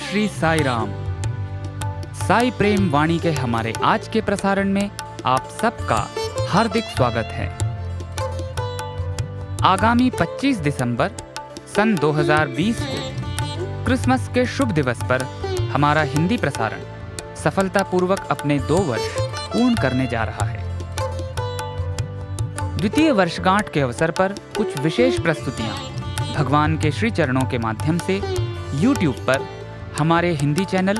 श्री साई राम। साई प्रेम वाणी के हमारे आज के प्रसारण में आप सबका हार्दिक स्वागत है। आगामी 25 दिसंबर सन 2020 को क्रिसमस के शुभ दिवस पर हमारा हिंदी प्रसारण सफलतापूर्वक अपने 2 वर्ष पूर्ण करने जा रहा है। द्वितीय वर्षगांठ के अवसर पर कुछ विशेष प्रस्तुतियां भगवान के श्री चरणों के माध्यम से YouTube पर हमारे हिंदी चैनल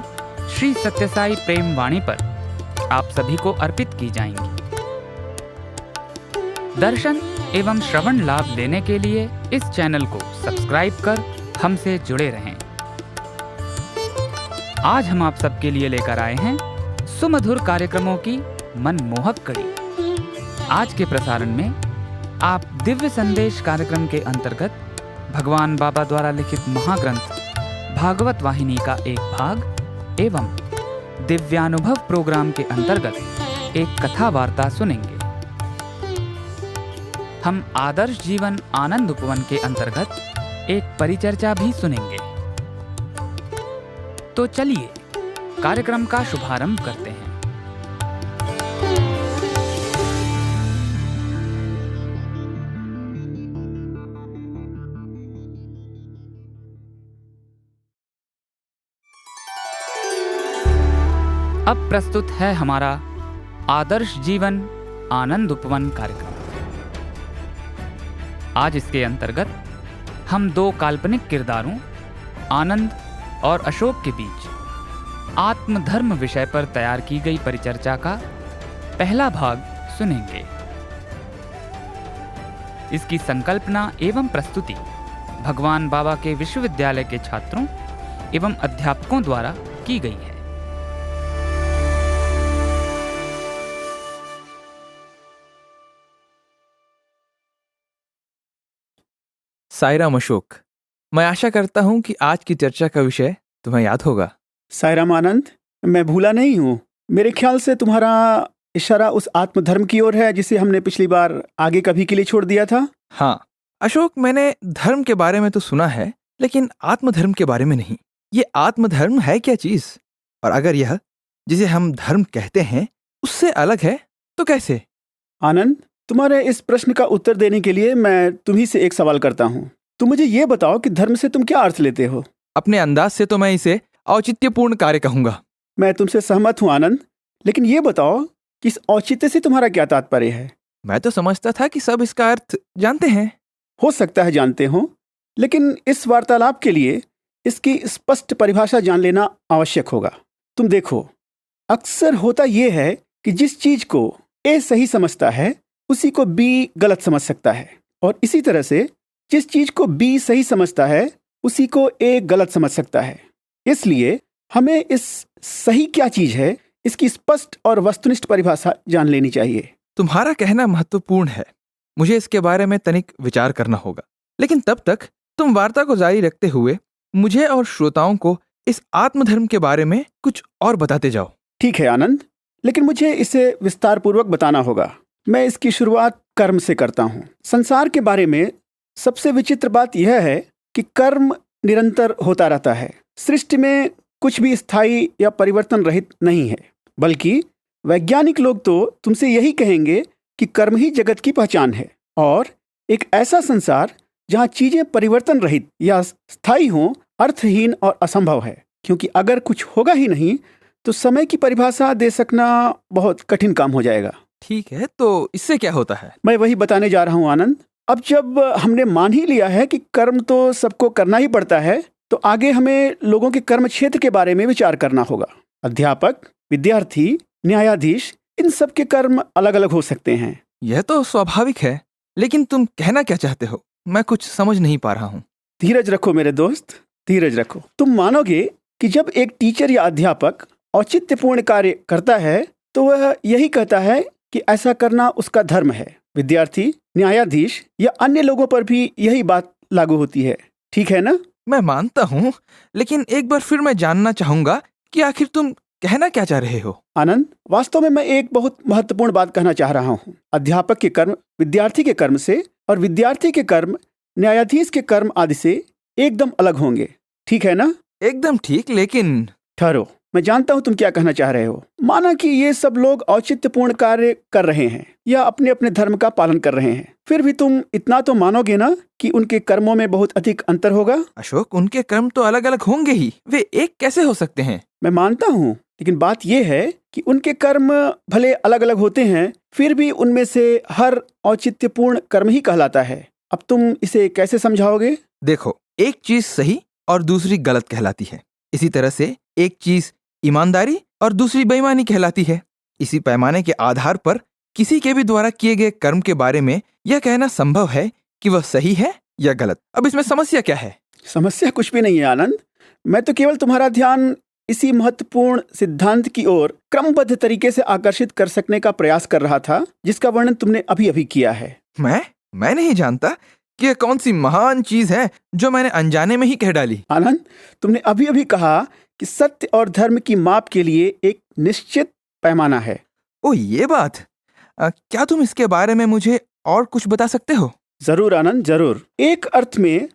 श्री सत्य साई प्रेम वाणी पर आप सभी को अर्पित की जाएंगी। दर्शन एवं श्रवण लाभ लेने के लिए इस चैनल को सब्सक्राइब कर हमसे जुड़े रहें। आज हम आप सबके लिए लेकर आए हैं सुमधुर कार्यक्रमों की मनमोहक कड़ी। आज के प्रसारण में आप दिव्य संदेश कार्यक्रम के अंतर्गत भगवान बाबा द्वारा लिखित महाग्रंथ भागवत वाहिनी का एक भाग एवं दिव्यानुभव प्रोग्राम के अंतर्गत एक कथा वार्ता सुनेंगे। हम आदर्श जीवन आनंद उपवन के अंतर्गत एक परिचर्चा भी सुनेंगे। तो चलिए कार्यक्रम का शुभारंभ करते हैं। अब प्रस्तुत है हमारा आदर्श जीवन आनंद उपवन कार्यक्रम। आज इसके अंतर्गत हम 2 काल्पनिक किरदारों आनंद और अशोक के बीच आत्मधर्म विषय पर तैयार की गई परिचर्चा का पहला भाग सुनेंगे। इसकी संकल्पना एवं प्रस्तुति भगवान बाबा के विश्वविद्यालय के छात्रों एवं अध्यापकों द्वारा की गई है। साईराम अशोक, मैं आशा करता हूं कि आज की चर्चा का विषय तुम्हें याद होगा। साईराम आनंद, मैं भूला नहीं हूँ। मेरे ख्याल से तुम्हारा इशारा उस आत्मधर्म की ओर है जिसे हमने पिछली बार आगे कभी के लिए छोड़ दिया था। हाँ अशोक, मैंने धर्म के बारे में तो सुना है, लेकिन आत्मधर्म के बारे में नहीं। ये आत्मधर्म है क्या चीज? और अगर यह जिसे हम धर्म कहते हैं उससे अलग है तो कैसे? आनंद, तुम्हारे इस प्रश्न का उत्तर देने के लिए मैं तुम्ही से एक सवाल करता हूँ। तुम मुझे ये बताओ कि धर्म से तुम क्या अर्थ लेते हो? अपने अंदाज से तो मैं इसे औचित्यपूर्ण कार्य कहूंगा। मैं तुमसे सहमत हूँ आनंद, लेकिन ये बताओ कि इस औचित्य से तुम्हारा क्या तात्पर्य है? मैं तो समझता था कि सब इसका अर्थ जानते हैं। हो सकता है जानते हो, लेकिन इस वार्तालाप के लिए इसकी स्पष्ट परिभाषा जान लेना आवश्यक होगा। तुम देखो, अक्सर होता यह है कि जिस चीज को ए सही समझता है उसी को बी गलत समझ सकता है, और इसी तरह से जिस चीज को बी सही समझता है उसी को ए गलत समझ सकता है। इसलिए हमें इस सही क्या चीज है इसकी स्पष्ट और वस्तुनिष्ठ परिभाषा जान लेनी चाहिए। तुम्हारा कहना महत्वपूर्ण है, मुझे इसके बारे में तनिक विचार करना होगा। लेकिन तब तक तुम वार्ता को जारी रखते हुए मुझे और श्रोताओं को इस आत्मधर्म के बारे में कुछ और बताते जाओ। ठीक है आनंद, लेकिन मुझे इसे विस्तार पूर्वक बताना होगा। मैं इसकी शुरुआत कर्म से करता हूँ। संसार के बारे में सबसे विचित्र बात यह है कि कर्म निरंतर होता रहता है। सृष्टि में कुछ भी स्थायी या परिवर्तन रहित नहीं है, बल्कि वैज्ञानिक लोग तो तुमसे यही कहेंगे कि कर्म ही जगत की पहचान है। और एक ऐसा संसार जहाँ चीजें परिवर्तन रहित या स्थायी हों अर्थहीन और असंभव है, क्योंकि अगर कुछ होगा ही नहीं तो समय की परिभाषा दे सकना बहुत कठिन काम हो जाएगा। ठीक है, तो इससे क्या होता है? मैं वही बताने जा रहा हूँ आनंद। अब जब हमने मान ही लिया है कि कर्म तो सबको करना ही पड़ता है, तो आगे हमें लोगों के कर्म क्षेत्र के बारे में विचार करना होगा। अध्यापक, विद्यार्थी, न्यायाधीश, इन सब के कर्म अलग अलग हो सकते हैं। यह तो स्वाभाविक है, लेकिन तुम कहना क्या चाहते हो? मैं कुछ समझ नहीं पा रहा हूँ। धीरज रखो मेरे दोस्त, धीरज रखो। तुम मानोगे कि जब एक टीचर या अध्यापक औचित्यपूर्ण कार्य करता है तो वह यही कहता है कि ऐसा करना उसका धर्म है। विद्यार्थी, न्यायाधीश या अन्य लोगों पर भी यही बात लागू होती है, ठीक है ना? मैं मानता हूँ, लेकिन एक बार फिर मैं जानना चाहूंगा कि आखिर तुम कहना क्या चाह रहे हो? आनंद, वास्तव में मैं एक बहुत महत्वपूर्ण बात कहना चाह रहा हूँ। अध्यापक के कर्म विद्यार्थी के कर्म से और विद्यार्थी के कर्म न्यायाधीश के कर्म आदि से एकदम अलग होंगे, ठीक है ना? एकदम ठीक, लेकिन ठहरो, मैं जानता हूँ तुम क्या कहना चाह रहे हो। माना कि ये सब लोग औचित्यपूर्ण कार्य कर रहे हैं या अपने अपने धर्म का पालन कर रहे हैं, फिर भी तुम इतना तो मानोगे ना कि उनके कर्मों में बहुत अधिक अंतर होगा। अशोक, उनके कर्म तो अलग अलग होंगे ही, वे एक कैसे हो सकते हैं? मैं मानता हूँ, लेकिन बात यह है कि उनके कर्म भले अलग अलग होते हैं, फिर भी उनमें से हर औचित्यपूर्ण कर्म ही कहलाता है। अब तुम इसे कैसे समझाओगे? देखो, एक चीज सही और दूसरी गलत कहलाती है। इसी तरह से एक चीज ईमानदारी और दूसरी बेईमानी कहलाती है। इसी पैमाने के आधार पर किसी के भी द्वारा किए गए कर्म के बारे में यह कहना संभव है कि वह सही है या गलत। अब इसमें समस्या क्या है? समस्या कुछ भी नहीं है आनंद। मैं तो केवल तुम्हारा ध्यान इसी महत्वपूर्ण सिद्धांत की ओर क्रमबद्ध तरीके से आकर्षित कर सकने का प्रयास कर रहा था, जिसका वर्णन तुमने अभी अभी किया है। मैं नहीं जानता कि यह कौन सी महान चीज है जो मैंने अनजाने में ही कह डाली। आनंद, तुमने अभी अभी कहा कि सत्य और धर्म की माप के लिए एक निश्चित पैमाना है। ओ, ये बात। क्या तुम इसके बारे में मुझे और कुछ बता सकते हो? जरूर आनंद, जरूर। एक अर्थ में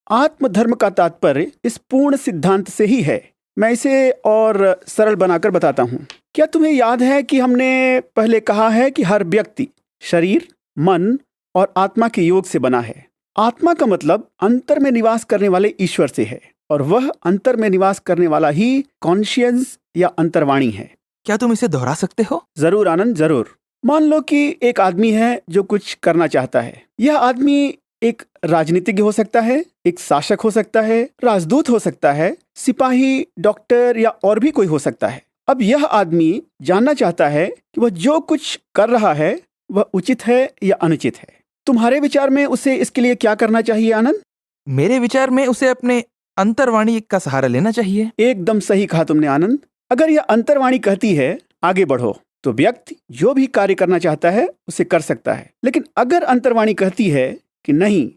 आत्मधर्म का तात्पर्य इस पूर्ण सिद्धांत से ही है। मैं इसे और सरल बनाकर बताता हूँ। क्या तुम्हें याद है कि हमने पहले कहा है कि हर व्यक्ति शरीर, मन और आत्मा के योग से बना है। आत्मा का मतलब अंतर में निवास करने वाले ईश्वर से है, और वह अंतर में निवास करने वाला ही कॉन्शियंस या अंतर्वाणी है। क्या तुम इसे दोहरा सकते हो? जरूर आनंद, जरूर। मान लो कि एक आदमी है जो कुछ करना चाहता है। यह आदमी एक राजनीतिज्ञ हो सकता है, एक शासक हो सकता है, राजदूत हो सकता है, सिपाही, डॉक्टर या और भी कोई हो सकता है। अब यह आदमी जानना चाहता है कि वह जो कुछ कर रहा है वह उचित है या अनुचित है। तुम्हारे विचार में उसे इसके लिए क्या करना चाहिए आनंद? मेरे विचार में उसे अपने अंतर्वाणी का सहारा लेना चाहिए। एकदम सही कहा तुमने आनंद। अगर यह अंतर्वाणी कहती है आगे बढ़ो, तो व्यक्ति जो भी कार्य करना चाहता है उसे कर सकता है। लेकिन अगर अंतर्वाणी कहती है कि नहीं,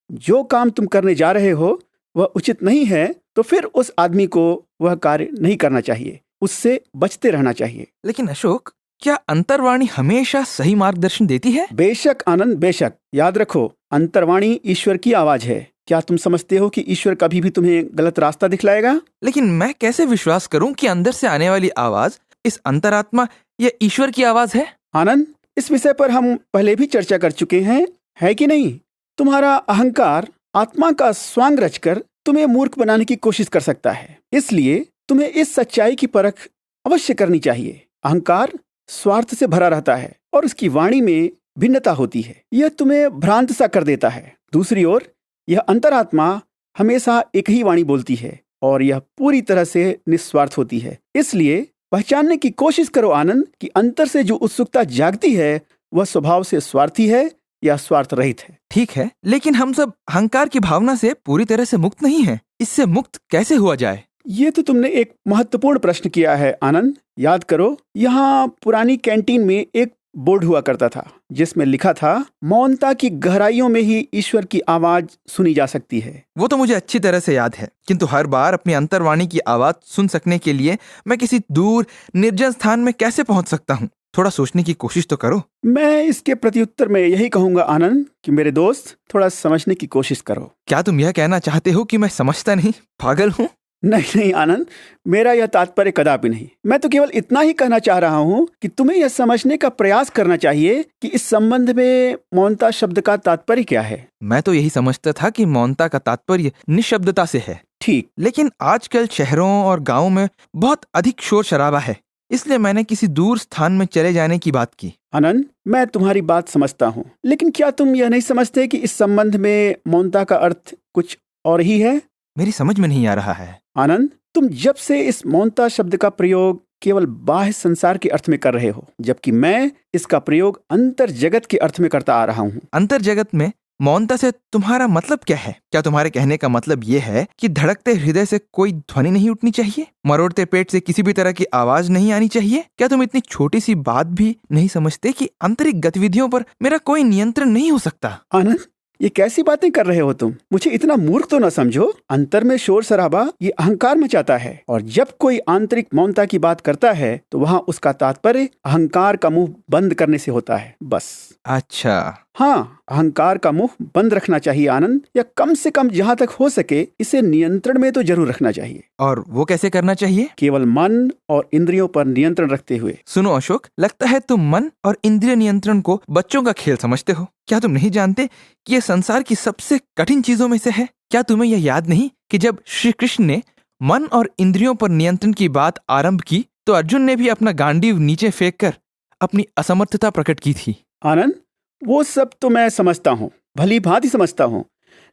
जो काम तुम करने जा रहे हो वह उचित नहीं है, तो फिर उस आदमी को वह कार्य नहीं करना चाहिए, उससे बचते रहना चाहिए। लेकिन अशोक, क्या अंतर्वाणी हमेशा सही मार्गदर्शन देती है? बेशक आनंद, बेशक। याद रखो, अंतर्वाणी ईश्वर की आवाज है। क्या तुम समझते हो कि ईश्वर कभी भी तुम्हें गलत रास्ता दिखलाएगा? लेकिन मैं कैसे विश्वास करूं कि अंदर से आने वाली आवाज इस अंतरात्मा या ईश्वर की आवाज है? आनंद, इस विषय पर हम पहले भी चर्चा कर चुके हैं, है कि नहीं? तुम्हारा अहंकार आत्मा का स्वांग रचकर तुम्हें मूर्ख बनाने की कोशिश कर सकता है। इसलिए तुम्हें इस सच्चाई की परख अवश्य करनी चाहिए। अहंकार स्वार्थ से भरा रहता है और उसकी वाणी में भिन्नता होती है। यह तुम्हें भ्रांत सा कर देता है। दूसरी ओर यह अंतरात्मा हमेशा एक ही वाणी बोलती है और यह पूरी तरह से निस्वार्थ होती है। इसलिए पहचानने की कोशिश करो आनंद कि अंतर से जो उत्सुकता जागती है वह स्वभाव से स्वार्थी है या स्वार्थ रहित है। ठीक है, लेकिन हम सब अहंकार की भावना से पूरी तरह से मुक्त नहीं हैं। इससे मुक्त कैसे हुआ जाए? ये तो तुमने एक महत्वपूर्ण प्रश्न किया है आनंद। याद करो, यहाँ पुरानी कैंटीन में एक बोर्ड हुआ करता था जिसमें लिखा था, मौनता की गहराइयों में ही ईश्वर की आवाज सुनी जा सकती है। वो तो मुझे अच्छी तरह से याद है, किंतु हर बार अपनी अंतर्वाणी की आवाज सुन सकने के लिए मैं किसी दूर निर्जन स्थान में कैसे पहुंच सकता हूँ? थोड़ा सोचने की कोशिश तो करो। मैं इसके प्रत्युत्तर में यही कहूंगा आनंद कि मेरे दोस्त, थोड़ा समझने की कोशिश करो। क्या तुम यह कहना चाहते हो कि मैं समझता नहीं, पागल हूँ? नहीं आनंद, मेरा यह तात्पर्य कदापि नहीं। मैं तो केवल इतना ही कहना चाह रहा हूँ कि तुम्हें यह समझने का प्रयास करना चाहिए कि इस संबंध में मौनता शब्द का तात्पर्य क्या है। मैं तो यही समझता था कि मौनता का तात्पर्य निशब्दता से है। ठीक, लेकिन आजकल शहरों और गांवों में बहुत अधिक शोर शराबा है, इसलिए मैंने किसी दूर स्थान में चले जाने की बात की। आनंद, मैं तुम्हारी बात समझता हूँ, लेकिन क्या तुम यह नहीं समझते कि इस संबंध में मौनता का अर्थ कुछ और ही है? मेरी समझ में नहीं आ रहा है। आनंद, तुम जब से इस मौनता शब्द का प्रयोग केवल बाह्य संसार के अर्थ में कर रहे हो, जबकि मैं इसका प्रयोग अंतर जगत के अर्थ में करता आ रहा हूँ। अंतर जगत में मौनता से तुम्हारा मतलब क्या है? क्या तुम्हारे कहने का मतलब ये है कि धड़कते हृदय से कोई ध्वनि नहीं उठनी चाहिए? मरोड़ते पेट से किसी भी तरह की आवाज नहीं आनी चाहिए? क्या तुम इतनी छोटी सी बात भी नहीं समझते कि आंतरिक गतिविधियों पर मेरा कोई नियंत्रण नहीं हो सकता? आनंद, ये कैसी बातें कर रहे हो तुम? मुझे इतना मूर्ख तो न समझो। अंतर में शोर शराबा ये अहंकार मचाता है, और जब कोई आंतरिक मौनता की बात करता है तो वहाँ उसका तात्पर्य अहंकार का मुंह बंद करने से होता है, बस। अच्छा, हाँ, अहंकार का मुंह बंद रखना चाहिए आनंद, या कम से कम जहाँ तक हो सके इसे नियंत्रण में तो जरूर रखना चाहिए। और वो कैसे करना चाहिए? केवल मन और इंद्रियों पर नियंत्रण रखते हुए। सुनो अशोक, लगता है तुम मन और इंद्रिय नियंत्रण को बच्चों का खेल समझते हो। क्या तुम नहीं जानते कि यह संसार की सबसे कठिन चीजों में से है? क्या तुम्हें यह याद नहीं कि जब श्री कृष्ण ने मन और इंद्रियों पर नियंत्रण की बात आरंभ की तो अर्जुन ने भी अपना गांडीव नीचे फेंककर अपनी असमर्थता प्रकट की थी? आनंद, वो सब तो मैं समझता हूँ, भली भांति समझता हूँ,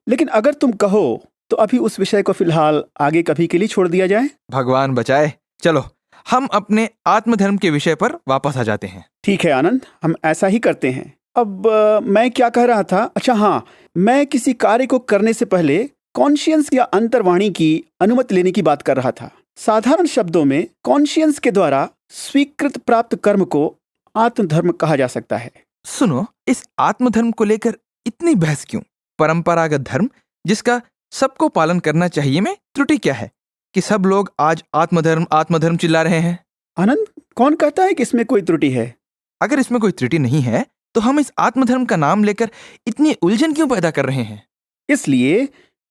लेकिन अगर तुम कहो तो अभी उस विषय को फिलहाल आगे कभी के लिए छोड़ दिया जाए। भगवान बचाए। चलो हम अपने आत्मधर्म के विषय पर वापस आ जाते हैं। ठीक है आनंद, हम ऐसा ही करते हैं। अब मैं क्या कह रहा था? अच्छा हाँ, मैं किसी कार्य को करने से पहले कॉन्शियंस या अंतर्वाणी की अनुमति लेने की बात कर रहा था। साधारण शब्दों में कॉन्शियंस के द्वारा स्वीकृत प्राप्त कर्म को आत्मधर्म कहा जा सकता है। सुनो, इस आत्मधर्म को लेकर इतनी बहस क्यों? परंपरागत धर्म जिसका सबको पालन करना चाहिए में त्रुटि क्या है कि सब लोग आज आत्मधर्म आत्मधर्म चिल्ला रहे हैं? आनंद, कौन कहता है कि इसमें कोई त्रुटि है? अगर इसमें कोई त्रुटि नहीं है तो हम इस आत्मधर्म का नाम लेकर इतनी उलझन क्यों पैदा कर रहे हैं? इसलिए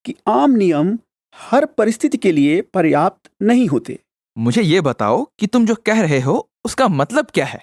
कि आम नियम हर परिस्थिति के लिए पर्याप्त नहीं होते। मुझे ये बताओ कि तुम जो कह रहे हो उसका मतलब क्या है?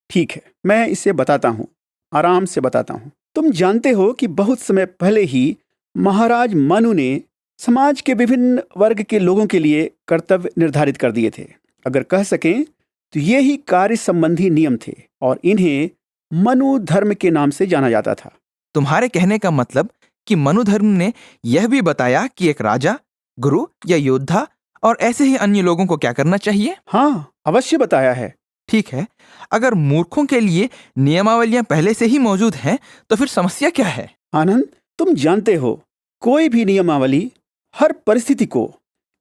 ठीक है, मैं इसे बताता हूँ, आराम से बताता हूँ। तुम जानते हो कि बहुत समय पहले ही महाराज मनु ने समाज के विभिन्न वर्ग के लोगों के लिए कर्तव्य निर्धारित कर दिए थे। अगर कह सकें तो ये ही कार्य संबंधी नियम थे और इन्हें मनु धर्म के नाम से जाना जाता था। तुम्हारे कहने का मतलब कि मनु धर्म ने यह भी बताया कि एक राजा, गुरु या योद्धा और ऐसे ही अन्य लोगों को क्या करना चाहिए? हाँ, अवश्य बताया है। ठीक है, अगर मूर्खों के लिए नियमावलियां पहले से ही मौजूद हैं तो फिर समस्या क्या है? आनंद, तुम जानते हो कोई भी नियमावली हर परिस्थिति को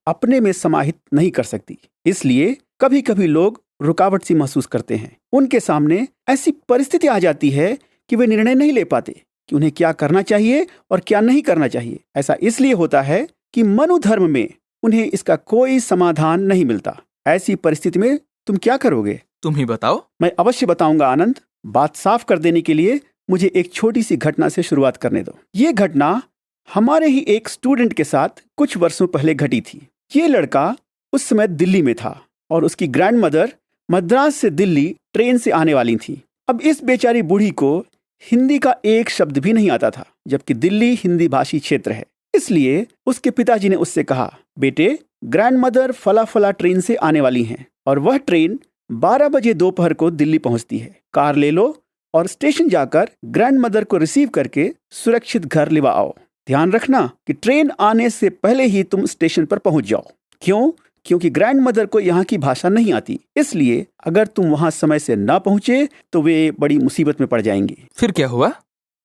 अपने में समाहित नहीं कर सकती। इसलिए कभी कभी लोग रुकावट सी महसूस करते हैं। उनके सामने ऐसी परिस्थिति आ जाती है कि वे निर्णय नहीं ले पाते कि उन्हें क्या करना चाहिए और क्या नहीं करना चाहिए। ऐसा इसलिए होता है कि मनु धर्म में उन्हें इसका कोई समाधान नहीं मिलता। ऐसी परिस्थिति में तुम क्या करोगे? तुम ही बताओ। मैं अवश्य बताऊंगा आनंद। बात साफ कर देने के लिए मुझे एक छोटी सी घटना से शुरुआत करने दो। ये घटना हमारे ही एक स्टूडेंट के साथ कुछ वर्षों पहले घटी थी। ये लड़का उस समय दिल्ली में था और उसकी ग्रैंडमदर मद्रास से दिल्ली ट्रेन से आने वाली थी। अब इस बेचारी बूढ़ी को हिंदी का एक शब्द भी नहीं आता था, जबकि दिल्ली हिंदी भाषी क्षेत्र है। इसलिए उसके पिताजी ने उससे कहा, बेटे, ग्रैंडमदर फला फला ट्रेन से आने वाली हैं और वह ट्रेन 12 बजे दोपहर को दिल्ली पहुंचती है। कार ले लो और स्टेशन जाकर ग्रैंडमदर को रिसीव करके सुरक्षित घर ले आओ। ध्यान रखना कि ट्रेन आने से पहले ही तुम स्टेशन पर पहुंच जाओ। क्यों? क्योंकि ग्रैंडमदर को यहाँ की भाषा नहीं आती। इसलिए अगर तुम वहां समय से ना पहुंचे तो वे बड़ी मुसीबत में पड़ जाएंगी। फिर क्या हुआ?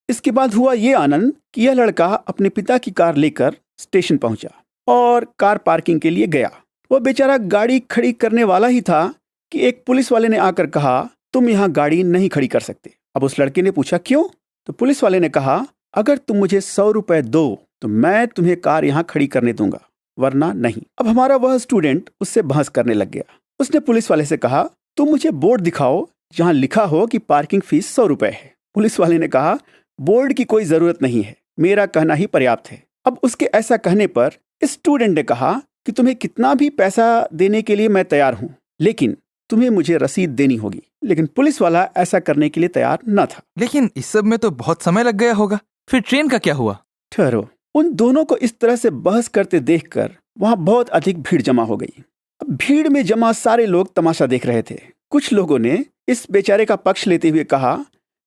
इसके बाद हुआ ये आनंद कि यह लड़का अपने पिता की कार लेकर स्टेशन पहुंचा और कार पार्किंग के लिए गया। वह बेचारा गाड़ी खड़ी करने वाला ही था कि एक पुलिस वाले ने आकर कहा, तुम यहाँ गाड़ी नहीं खड़ी कर सकते। अब उस लड़के ने पूछा, क्यों? तो पुलिस वाले ने कहा, अगर तुम मुझे 100 रुपए दो तो मैं तुम्हें कार यहाँ खड़ी करने दूंगा, वरना नहीं। अब हमारा वह स्टूडेंट उससे बहस करने लग गया। उसने पुलिस वाले से कहा, तुम मुझे बोर्ड दिखाओ जहाँ लिखा हो कि पार्किंग फीस 100 रुपए है। पुलिस वाले ने कहा, बोर्ड की कोई जरूरत नहीं है, मेरा कहना ही पर्याप्त है। अब उसके ऐसा कहने पर इस स्टूडेंट ने कहा कि तुम्हें कितना भी पैसा देने के लिए मैं तैयार हूँ, लेकिन तुम्हें मुझे रसीद देनी होगी। लेकिन पुलिस वाला ऐसा करने के लिए तैयार न था। लेकिन इस सब में तो बहुत समय लग गया होगा। फिर ट्रेन का क्या हुआ? ठहरो, उन दोनों को इस तरह से बहस करते देखकर वहां बहुत अधिक भीड़ जमा हो गई। अब भीड़ में जमा सारे लोग तमाशा देख रहे थे। कुछ लोगों ने इस बेचारे का पक्ष लेते हुए कहा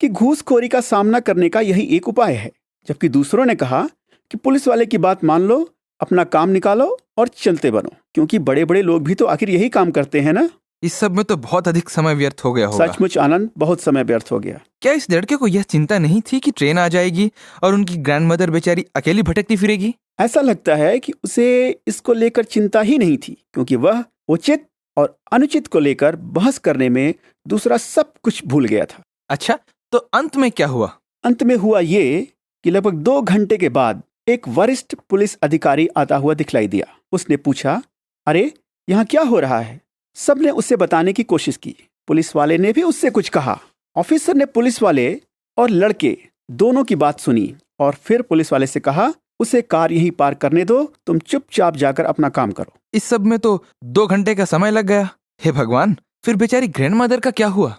कि घूसखोरी का सामना करने का यही एक उपाय है, जबकि दूसरों ने कहा कि पुलिस वाले की बात मान लो, अपना काम निकालो और चलते बनो, क्योंकि बड़े बड़े लोग भी तो आखिर यही काम करते हैं ना। इस सब में तो बहुत अधिक समय व्यर्थ हो गया होगा। सचमुच आनंद, बहुत समय व्यर्थ हो गया। क्या इस लड़के को यह चिंता नहीं थी कि ट्रेन आ जाएगी और उनकी ग्रैंडमदर बेचारी अकेली भटकती फिरेगी? ऐसा लगता है कि उसे इसको लेकर चिंता ही नहीं थी, क्योंकि वह उचित और अनुचित को लेकर बहस करने में दूसरा सब कुछ भूल गया था। अच्छा, तो अंत में क्या हुआ? अंत में हुआ ये कि लगभग 2 घंटे के बाद एक वरिष्ठ पुलिस अधिकारी आता हुआ दिखलाई दिया। उसने पूछा, अरे यहाँ क्या हो रहा है? सबने उससे बताने की कोशिश की। पुलिस वाले ने भी उससे कुछ कहा। ऑफिसर ने पुलिस वाले और लड़के दोनों की बात सुनी और फिर पुलिस वाले से कहा, उसे कार यहीं पार्क करने दो, तुम चुपचाप जाकर अपना काम करो। इस सब में तो 2 घंटे का समय लग गया। हे भगवान, फिर बेचारी ग्रैंडमदर का क्या हुआ?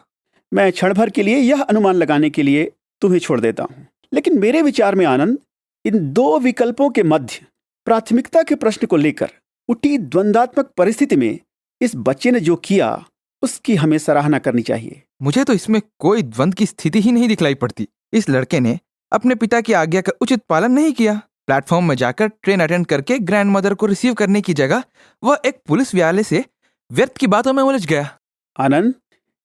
मैं क्षण भर के लिए यह अनुमान लगाने के लिए तुम्हें छोड़ देता हूँ, लेकिन मेरे विचार में आनंद, इन 2 विकल्पों के मध्य प्राथमिकता के प्रश्न को लेकर उठी द्वंद्वात्मक परिस्थिति में इस बच्चे ने जो किया उसकी हमें सराहना करनी चाहिए। मुझे तो इसमें कोई द्वंद्व की स्थिति ही नहीं दिखलाई पड़ती। इस लड़के ने अपने पिता की आज्ञा का उचित पालन नहीं किया। प्लेटफॉर्म में जाकर ट्रेन अटेंड करके ग्रैंडमदर को रिसीव करने की जगह वह एक पुलिस वाले से व्यर्थ की बातों में उलझ गया। आनंद,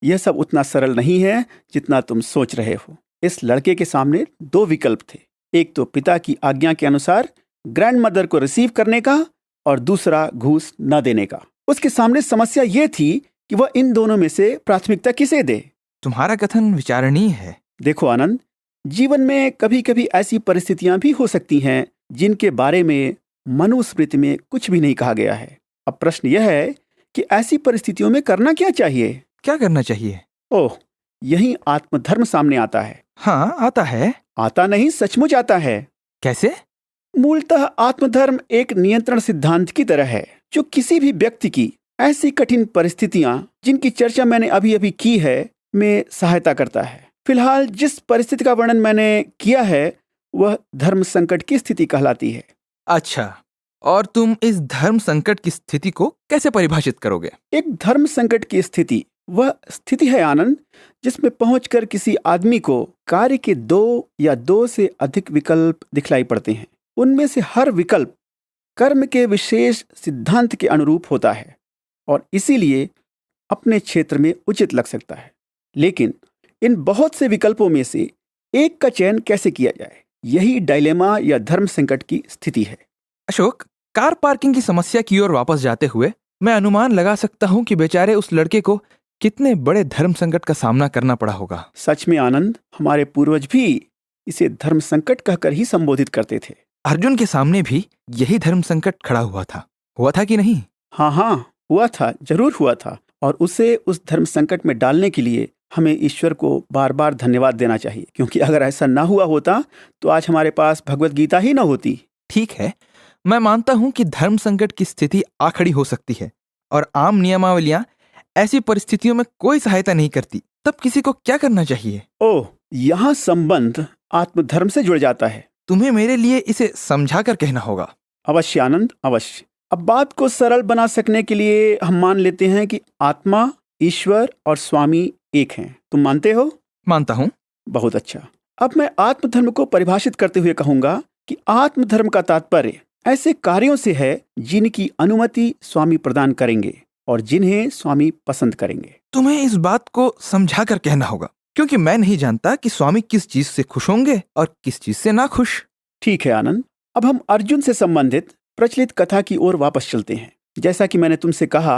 यह सब उतना सरल नहीं है जितना तुम सोच रहे हो। इस लड़के के सामने 2 विकल्प थे, एक तो पिता की आज्ञा के अनुसार ग्रैंडमदर को रिसीव करने का और दूसरा घूस न देने का। उसके सामने समस्या यह थी कि वह इन दोनों में से प्राथमिकता किसे दे। तुम्हारा कथन विचारणीय है। देखो आनंद, जीवन में कभी कभी ऐसी परिस्थितियां भी हो सकती हैं जिनके बारे में मनुस्मृति में कुछ भी नहीं कहा गया है। अब प्रश्न यह है कि ऐसी परिस्थितियों में करना क्या चाहिए? क्या करना चाहिए? ओह, यही आत्मधर्म सामने आता है। हाँ, आता है। आता नहीं, सचमुच आता है। कैसे? मूलतः आत्मधर्म एक नियंत्रण सिद्धांत की तरह है जो किसी भी व्यक्ति की ऐसी कठिन परिस्थितियां जिनकी चर्चा मैंने अभी अभी की है में सहायता करता है। फिलहाल जिस परिस्थिति का वर्णन मैंने किया है वह धर्म संकट की स्थिति कहलाती है। अच्छा, और तुम इस धर्म संकट की स्थिति को कैसे परिभाषित करोगे? एक धर्म संकट की स्थिति वह स्थिति है आनंद, जिसमें पहुंचकर किसी आदमी को कार्य के 2 या 2 से अधिक विकल्प दिखलाई पड़ते हैं। उनमें से हर विकल्प कर्म के विशेष सिद्धांत के अनुरूप होता है और इसीलिए अपने क्षेत्र में उचित लग सकता है। लेकिन इन बहुत से विकल्पों में से एक का चयन कैसे किया जाए, यही डायलेमा या धर्म संकट की स्थिति है। अशोक, कार पार्किंग की समस्या की ओर वापस जाते हुए मैं अनुमान लगा सकता हूँ कि बेचारे उस लड़के को कितने बड़े धर्म संकट का सामना करना पड़ा होगा। सच में आनंद, हमारे पूर्वज भी इसे धर्म संकट कहकर ही संबोधित करते थे। अर्जुन के सामने भी यही धर्म संकट खड़ा हुआ था कि नहीं? हाँ, हुआ था, जरूर हुआ था। और उसे उस धर्म संकट में डालने के लिए हमें ईश्वर को बार बार धन्यवाद देना चाहिए, क्योंकि अगर ऐसा ना हुआ होता तो आज हमारे पास भगवत गीता ही ना होती। ठीक है, मैं मानता हूं कि धर्म संकट की स्थिति आ खड़ी हो सकती है और आम नियमावलियां ऐसी परिस्थितियों में कोई सहायता नहीं करती। तब किसी को क्या करना चाहिए? ओह, यहाँ संबंध आत्मधर्म से जुड़ जाता है। तुम्हें मेरे लिए इसे समझा कर कहना होगा। अवश्य आनंद, अवश्य। अब बात को सरल बना सकने के लिए हम मान लेते हैं कि आत्मा, ईश्वर और स्वामी एक हैं। तुम मानते हो? मानता हूं। बहुत अच्छा। अब मैं आत्मधर्म को परिभाषित करते हुए कहूंगा कि आत्मधर्म का तात्पर्य ऐसे कार्यों से है जिनकी अनुमति स्वामी प्रदान करेंगे और जिन्हें स्वामी पसंद करेंगे। तुम्हें इस बात को समझा कर कहना होगा, क्योंकि मैं नहीं जानता कि स्वामी किस चीज से खुश होंगे और किस चीज से ना खुश। ठीक है आनंद, अब हम अर्जुन से संबंधित प्रचलित कथा की ओर वापस चलते हैं। जैसा कि मैंने तुमसे कहा,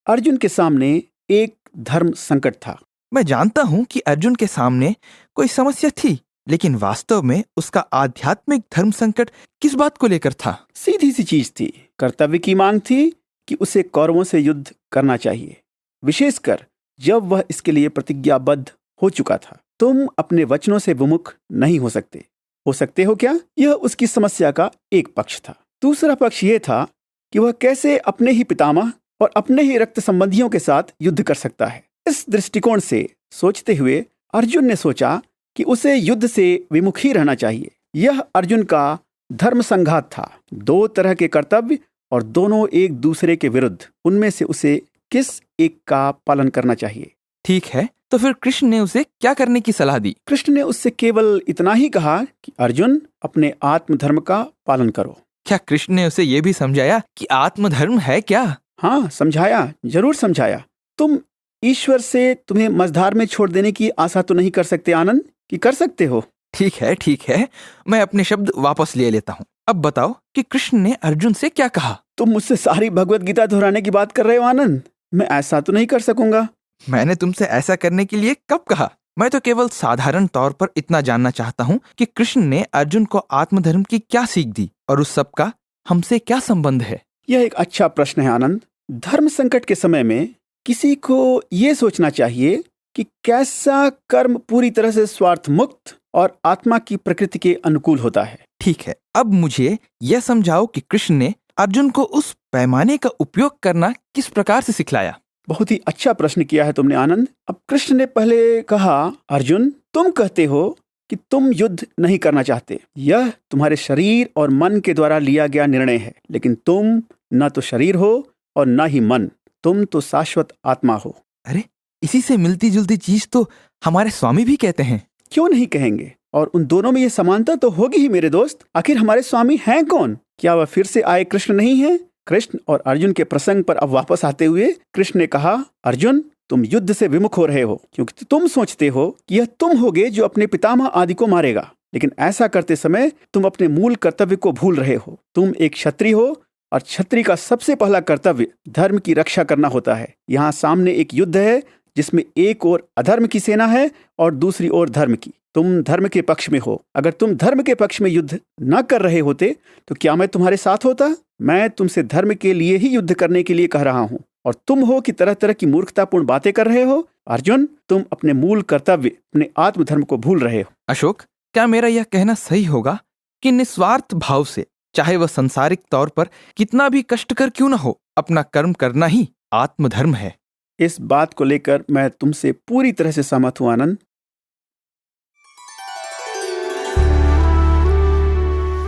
अर्जुन के सामने एक धर्म संकट था। मैं जानता हूं कि अर्जुन के सामने कोई समस्या थी, लेकिन वास्तव में उसका आध्यात्मिक धर्म संकट किस बात को लेकर था? सीधी सी चीज थी, कर्तव्य की मांग थी कि उसे कौरवों से युद्ध करना चाहिए, विशेषकर जब वह इसके लिए प्रतिज्ञाबद्ध हो चुका था। तुम अपने वचनों से विमुख नहीं हो सकते हो क्या? यह उसकी समस्या का एक पक्ष था। दूसरा पक्ष यह था कि वह कैसे अपने ही पितामह और अपने ही रक्त संबंधियों के साथ युद्ध कर सकता है। इस दृष्टिकोण से सोचते हुए अर्जुन ने सोचा कि उसे युद्ध से विमुख ही रहना चाहिए। यह अर्जुन का धर्म संघात था, 2 तरह के कर्तव्य और दोनों एक दूसरे के विरुद्ध। उनमें से उसे किस एक का पालन करना चाहिए? ठीक है, तो फिर कृष्ण ने उसे क्या करने की सलाह दी? कृष्ण ने उससे केवल इतना ही कहा कि अर्जुन, अपने आत्मधर्म का पालन करो। क्या कृष्ण ने उसे यह भी समझाया कि आत्मधर्म है क्या? हाँ, समझाया, जरूर समझाया। तुम ईश्वर से तुम्हें मझधार में छोड़ देने की आशा तो नहीं कर सकते आनंद, कि कर सकते हो? ठीक है, मैं अपने शब्द वापस ले लेता हूँ। अब बताओ कि कृष्ण ने अर्जुन से क्या कहा? तुम मुझसे सारी भगवत गीता दोहराने की बात कर रहे हो आनंद? मैं ऐसा तो नहीं कर सकूंगा। मैंने तुमसे ऐसा करने के लिए कब कहा? मैं तो केवल साधारण तौर पर इतना जानना चाहता हूँ कि कृष्ण ने अर्जुन को आत्मधर्म की क्या सीख दी और उस सब का हमसे क्या संबंध है? यह एक अच्छा प्रश्न है आनंद। धर्म संकट के समय में किसी को ये सोचना चाहिए कि कैसा कर्म पूरी तरह से स्वार्थ मुक्त और आत्मा की प्रकृति के अनुकूल होता है। ठीक है, अब मुझे यह समझाओ कि कृष्ण ने अर्जुन को उस पैमाने का उपयोग करना किस प्रकार से सिखलाया। बहुत ही अच्छा प्रश्न किया है तुमने आनंद। अब कृष्ण ने पहले कहा, अर्जुन तुम कहते हो कि तुम युद्ध नहीं करना चाहते। यह तुम्हारे शरीर और मन के द्वारा लिया गया निर्णय है, लेकिन तुम न तो शरीर हो और न ही मन, तुम तो शाश्वत आत्मा हो। अरे, इसी से मिलती जुलती चीज तो हमारे स्वामी भी कहते हैं। क्यों नहीं कहेंगे, और उन दोनों में ये समानता तो होगी ही मेरे दोस्त। आखिर हमारे स्वामी हैं कौन? क्या वह फिर से आए कृष्ण नहीं है? कृष्ण और अर्जुन के प्रसंग पर अब वापस आते हुए कृष्ण ने कहा, अर्जुन तुम युद्ध से विमुख हो रहे हो, क्योंकि तुम सोचते हो कि यह तुम होगे जो अपने पितामह आदि को मारेगा, लेकिन ऐसा करते समय तुम अपने मूल कर्तव्य को भूल रहे हो। तुम एक क्षत्रिय हो, और क्षत्रिय का सबसे पहला कर्तव्य धर्म की रक्षा करना होता है। यहाँ सामने एक युद्ध है जिसमें एक ओर अधर्म की सेना है और दूसरी ओर धर्म की। तुम धर्म के पक्ष में हो। अगर तुम धर्म के पक्ष में युद्ध न कर रहे होते तो क्या मैं तुम्हारे साथ होता? मैं तुमसे धर्म के लिए ही युद्ध करने के लिए कह रहा हूँ, और तुम हो कि तरह तरह की मूर्खतापूर्ण बातें कर रहे हो। अर्जुन, तुम अपने मूल कर्तव्य, अपने आत्मधर्म को भूल रहे हो। अशोक, क्या मेरा यह कहना सही होगा कि निस्वार्थ भाव से, चाहे वह संसारिक तौर पर कितना भी कष्टकर क्यों न हो, अपना कर्म करना ही आत्मधर्म है? इस बात को लेकर मैं तुमसे पूरी तरह से सहमत हूँ आनंद।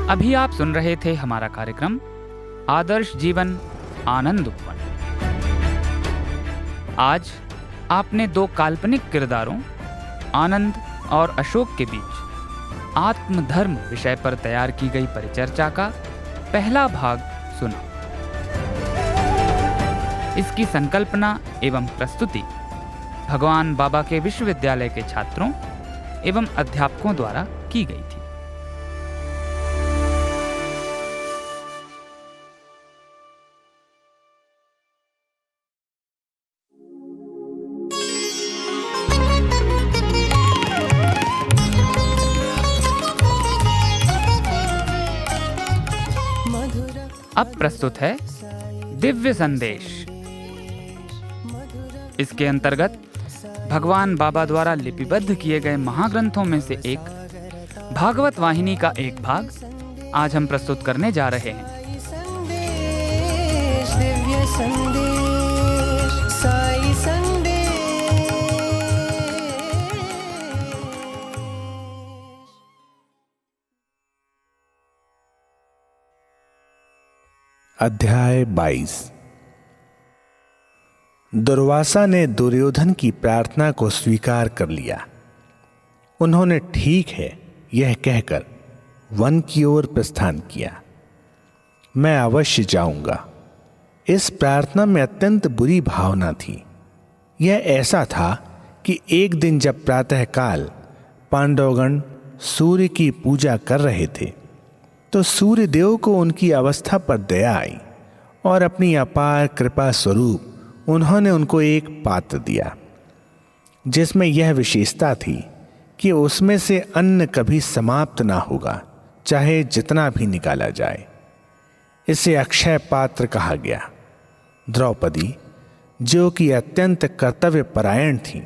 अभी आप सुन रहे थे हमारा कार्यक्रम आदर्श जीवन आनंद उपवन। आज आपने दो काल्पनिक किरदारों आनंद और अशोक के बीच आत्मधर्म विषय पर तैयार की गई परिचर्चा का पहला भाग सुना। इसकी संकल्पना एवं प्रस्तुति भगवान बाबा के विश्वविद्यालय के छात्रों एवं अध्यापकों द्वारा की गई थी। अब प्रस्तुत है दिव्य संदेश। इसके अंतर्गत भगवान बाबा द्वारा लिपिबद्ध किए गए महाग्रंथों में से एक भागवत वाहिनी का एक भाग आज हम प्रस्तुत करने जा रहे हैं। दिव्य संदेश, साई संदेश। अध्याय 22। दुर्वासा ने दुर्योधन की प्रार्थना को स्वीकार कर लिया। उन्होंने ठीक है यह कहकर वन की ओर प्रस्थान किया। मैं अवश्य जाऊंगा। इस प्रार्थना में अत्यंत बुरी भावना थी। यह ऐसा था कि एक दिन जब प्रातःकाल पांडवगण सूर्य की पूजा कर रहे थे तो सूर्य देव को उनकी अवस्था पर दया आई और अपनी अपार कृपा स्वरूप उन्होंने उनको एक पात्र दिया जिसमें यह विशेषता थी कि उसमें से अन्न कभी समाप्त ना होगा, चाहे जितना भी निकाला जाए। इसे अक्षय पात्र कहा गया। द्रौपदी, जो कि अत्यंत कर्तव्य परायण थी,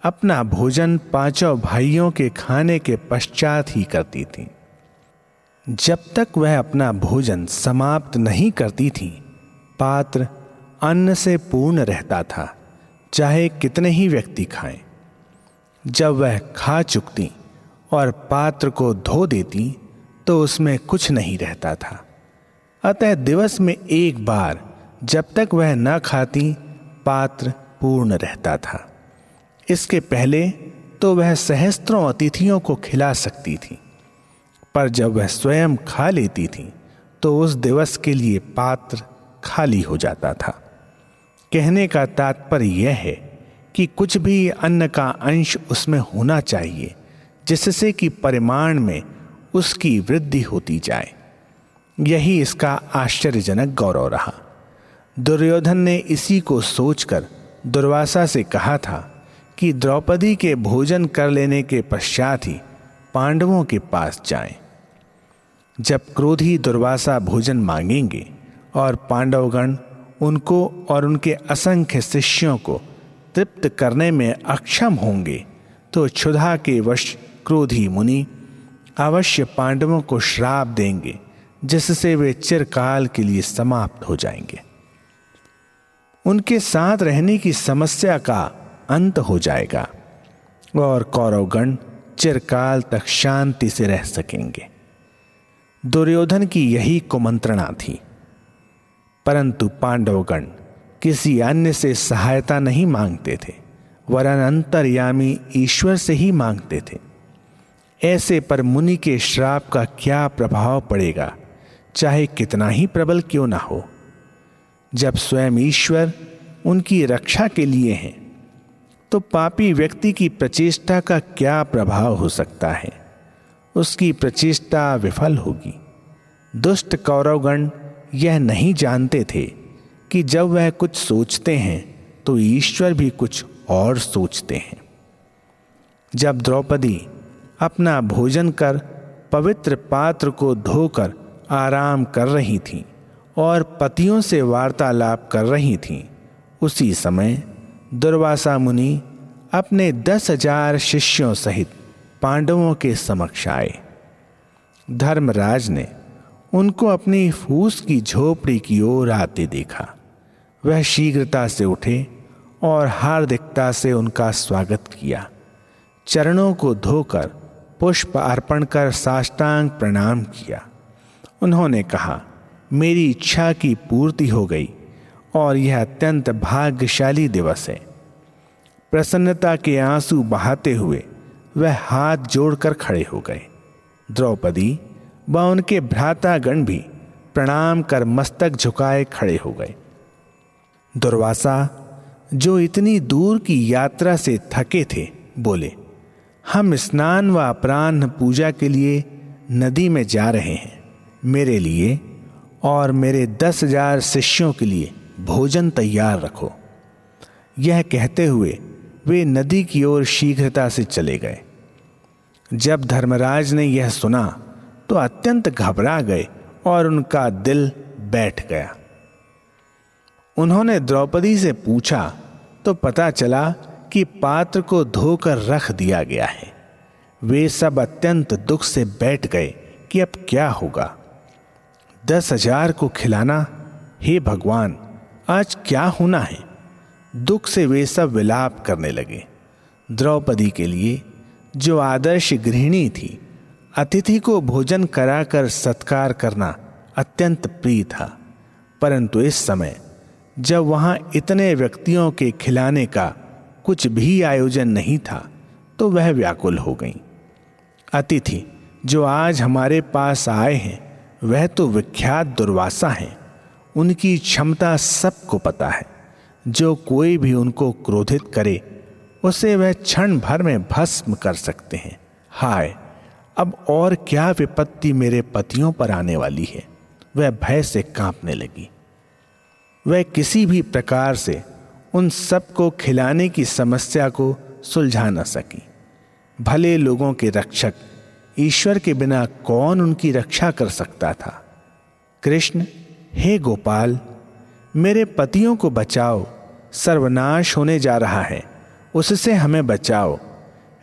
अपना भोजन पांचों भाइयों के खाने के पश्चात ही करती थी। जब तक वह अपना भोजन समाप्त नहीं करती थी, पात्र अन्न से पूर्ण रहता था, चाहे कितने ही व्यक्ति खाएं। जब वह खा चुकती और पात्र को धो देती तो उसमें कुछ नहीं रहता था। अतः दिवस में एक बार जब तक वह न खाती, पात्र पूर्ण रहता था। इसके पहले तो वह सहस्त्रों अतिथियों को खिला सकती थी, पर जब वह स्वयं खा लेती थी तो उस दिवस के लिए पात्र खाली हो जाता था। कहने का तात्पर्य यह है कि कुछ भी अन्न का अंश उसमें होना चाहिए, जिससे कि परिमाण में उसकी वृद्धि होती जाए। यही इसका आश्चर्यजनक गौरव रहा। दुर्योधन ने इसी को सोचकर दुर्वासा से कहा था कि द्रौपदी के भोजन कर लेने के पश्चात ही पांडवों के पास जाएं। जब क्रोधी दुर्वासा भोजन मांगेंगे और पांडवगण उनको और उनके असंख्य शिष्यों को तृप्त करने में अक्षम होंगे तो क्षुधा के वश क्रोधी मुनि अवश्य पांडवों को श्राप देंगे, जिससे वे चिरकाल के लिए समाप्त हो जाएंगे। उनके साथ रहने की समस्या का अंत हो जाएगा और कौरवगण चिरकाल तक शांति से रह सकेंगे। दुर्योधन की यही कुमंत्रणा थी, परंतु पांडवगण किसी अन्य से सहायता नहीं मांगते थे, वरन अंतर्यामी ईश्वर से ही मांगते थे। ऐसे पर मुनि के श्राप का क्या प्रभाव पड़ेगा, चाहे कितना ही प्रबल क्यों ना हो। जब स्वयं ईश्वर उनकी रक्षा के लिए हैं, तो पापी व्यक्ति की प्रचेष्टा का क्या प्रभाव हो सकता है? उसकी प्रचेष्टा विफल होगी। दुष्ट कौरवगण यह नहीं जानते थे कि जब वह कुछ सोचते हैं तो ईश्वर भी कुछ और सोचते हैं। जब द्रौपदी अपना भोजन कर पवित्र पात्र को धोकर आराम कर रही थी और पतियों से वार्तालाप कर रही थी, उसी समय दुर्वासा मुनि अपने 10,000 शिष्यों सहित पांडवों के समक्ष आए। धर्मराज ने उनको अपनी फूस की झोपड़ी की ओर आते देखा। वह शीघ्रता से उठे और हार्दिकता से उनका स्वागत किया। चरणों को धोकर पुष्प अर्पण कर साष्टांग प्रणाम किया। उन्होंने कहा, मेरी इच्छा की पूर्ति हो गई और यह अत्यंत भाग्यशाली दिवस है। प्रसन्नता के आंसू बहाते हुए वह हाथ जोड़कर खड़े हो गए। द्रौपदी व उनके भ्रातागण भी प्रणाम कर मस्तक झुकाए खड़े हो गए। दुर्वासा, जो इतनी दूर की यात्रा से थके थे, बोले, हम स्नान व अपराह्न पूजा के लिए नदी में जा रहे हैं। मेरे लिए और मेरे 10,000 शिष्यों के लिए भोजन तैयार रखो। यह कहते हुए वे नदी की ओर शीघ्रता से चले गए। जब धर्मराज ने यह सुना तो अत्यंत घबरा गए और उनका दिल बैठ गया। उन्होंने द्रौपदी से पूछा तो पता चला कि पात्र को धोकर रख दिया गया है। वे सब अत्यंत दुख से बैठ गए कि अब क्या होगा। 10,000 को खिलाना, हे भगवान, आज क्या होना है। दुख से वे सब विलाप करने लगे। द्रौपदी के लिए, जो आदर्श गृहिणी थी, अतिथि को भोजन कराकर सत्कार करना अत्यंत प्रिय था, परंतु इस समय जब वहां इतने व्यक्तियों के खिलाने का कुछ भी आयोजन नहीं था, तो वह व्याकुल हो गई। अतिथि जो आज हमारे पास आए हैं, वह तो विख्यात दुर्वासा हैं। उनकी क्षमता सबको पता है। जो कोई भी उनको क्रोधित करे, उसे वह क्षण भर में भस्म कर सकते हैं। हाय, अब और क्या विपत्ति मेरे पतियों पर आने वाली है। वह भय से कांपने लगी। वह किसी भी प्रकार से उन सबको खिलाने की समस्या को सुलझा न सकी। भले लोगों के रक्षक ईश्वर के बिना कौन उनकी रक्षा कर सकता था। कृष्ण, हे गोपाल, मेरे पतियों को बचाओ, सर्वनाश होने जा रहा है, उससे हमें बचाओ।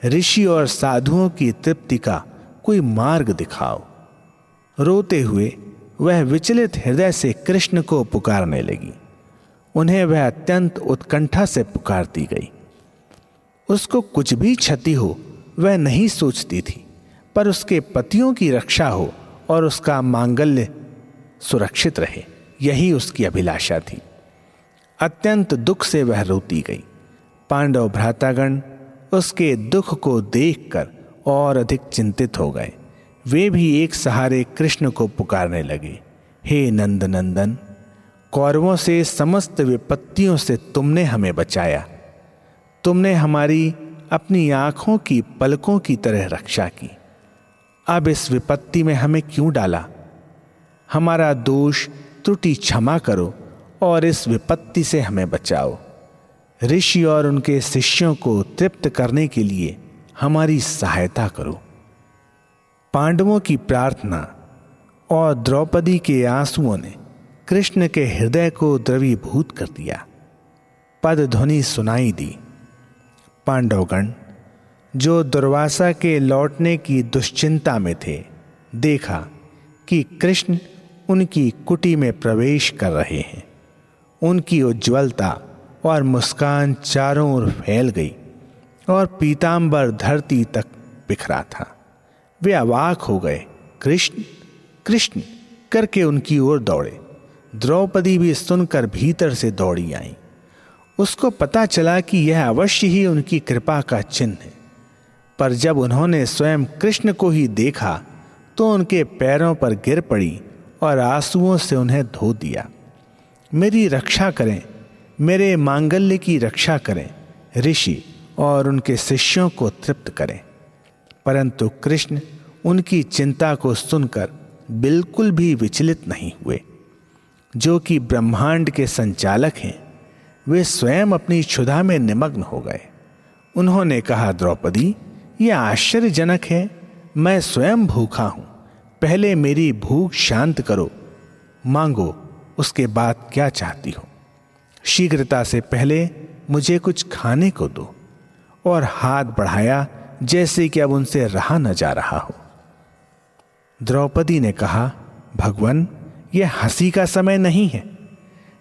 ऋषि और साधुओं की तृप्ति का कोई मार्ग दिखाओ। रोते हुए वह विचलित हृदय से कृष्ण को पुकारने लगी। उन्हें वह अत्यंत उत्कंठा से पुकारती गई। उसको कुछ भी क्षति हो वह नहीं सोचती थी, पर उसके पतियों की रक्षा हो और उसका मांगल्य सुरक्षित रहे, यही उसकी अभिलाषा थी। अत्यंत दुख से वह रोती गई। पांडव भ्रातागण उसके दुख को देखकर और अधिक चिंतित हो गए। वे भी एक सहारे कृष्ण को पुकारने लगे, हे नंद नंदन, कौरवों से समस्त विपत्तियों से तुमने हमें बचाया। तुमने हमारी अपनी आंखों की पलकों की तरह रक्षा की। अब इस विपत्ति में हमें क्यों डाला? हमारा दोष त्रुटि क्षमा करो और इस विपत्ति से हमें बचाओ। ऋषि और उनके शिष्यों को तृप्त करने के लिए हमारी सहायता करो। पांडवों की प्रार्थना और द्रौपदी के आंसुओं ने कृष्ण के हृदय को द्रवीभूत कर दिया। पद ध्वनि सुनाई दी। पांडवगण जो दुर्वासा के लौटने की दुश्चिंता में थे, देखा कि कृष्ण उनकी कुटी में प्रवेश कर रहे हैं। उनकी उज्ज्वलता और मुस्कान चारों ओर फैल गई और पीतांबर धरती तक बिखरा था। वे अवाक हो गए। कृष्ण कृष्ण करके उनकी ओर दौड़े। द्रौपदी भी सुनकर भीतर से दौड़ी आई। उसको पता चला कि यह अवश्य ही उनकी कृपा का चिन्ह है। पर जब उन्होंने स्वयं कृष्ण को ही देखा तो उनके पैरों पर गिर पड़ी और आंसुओं से उन्हें धो दिया। मेरी रक्षा करें, मेरे मांगल्य की रक्षा करें, ऋषि और उनके शिष्यों को तृप्त करें। परंतु कृष्ण उनकी चिंता को सुनकर बिल्कुल भी विचलित नहीं हुए। जो कि ब्रह्मांड के संचालक हैं, वे स्वयं अपनी क्षुधा में निमग्न हो गए। उन्होंने कहा, द्रौपदी, यह आश्चर्यजनक है। मैं स्वयं भूखा हूं। पहले मेरी भूख शांत करो। मांगो, उसके बाद क्या चाहती हो। शीघ्रता से पहले मुझे कुछ खाने को दो। और हाथ बढ़ाया जैसे कि अब उनसे रहा न जा रहा हो। द्रौपदी ने कहा, भगवान, यह हंसी का समय नहीं है।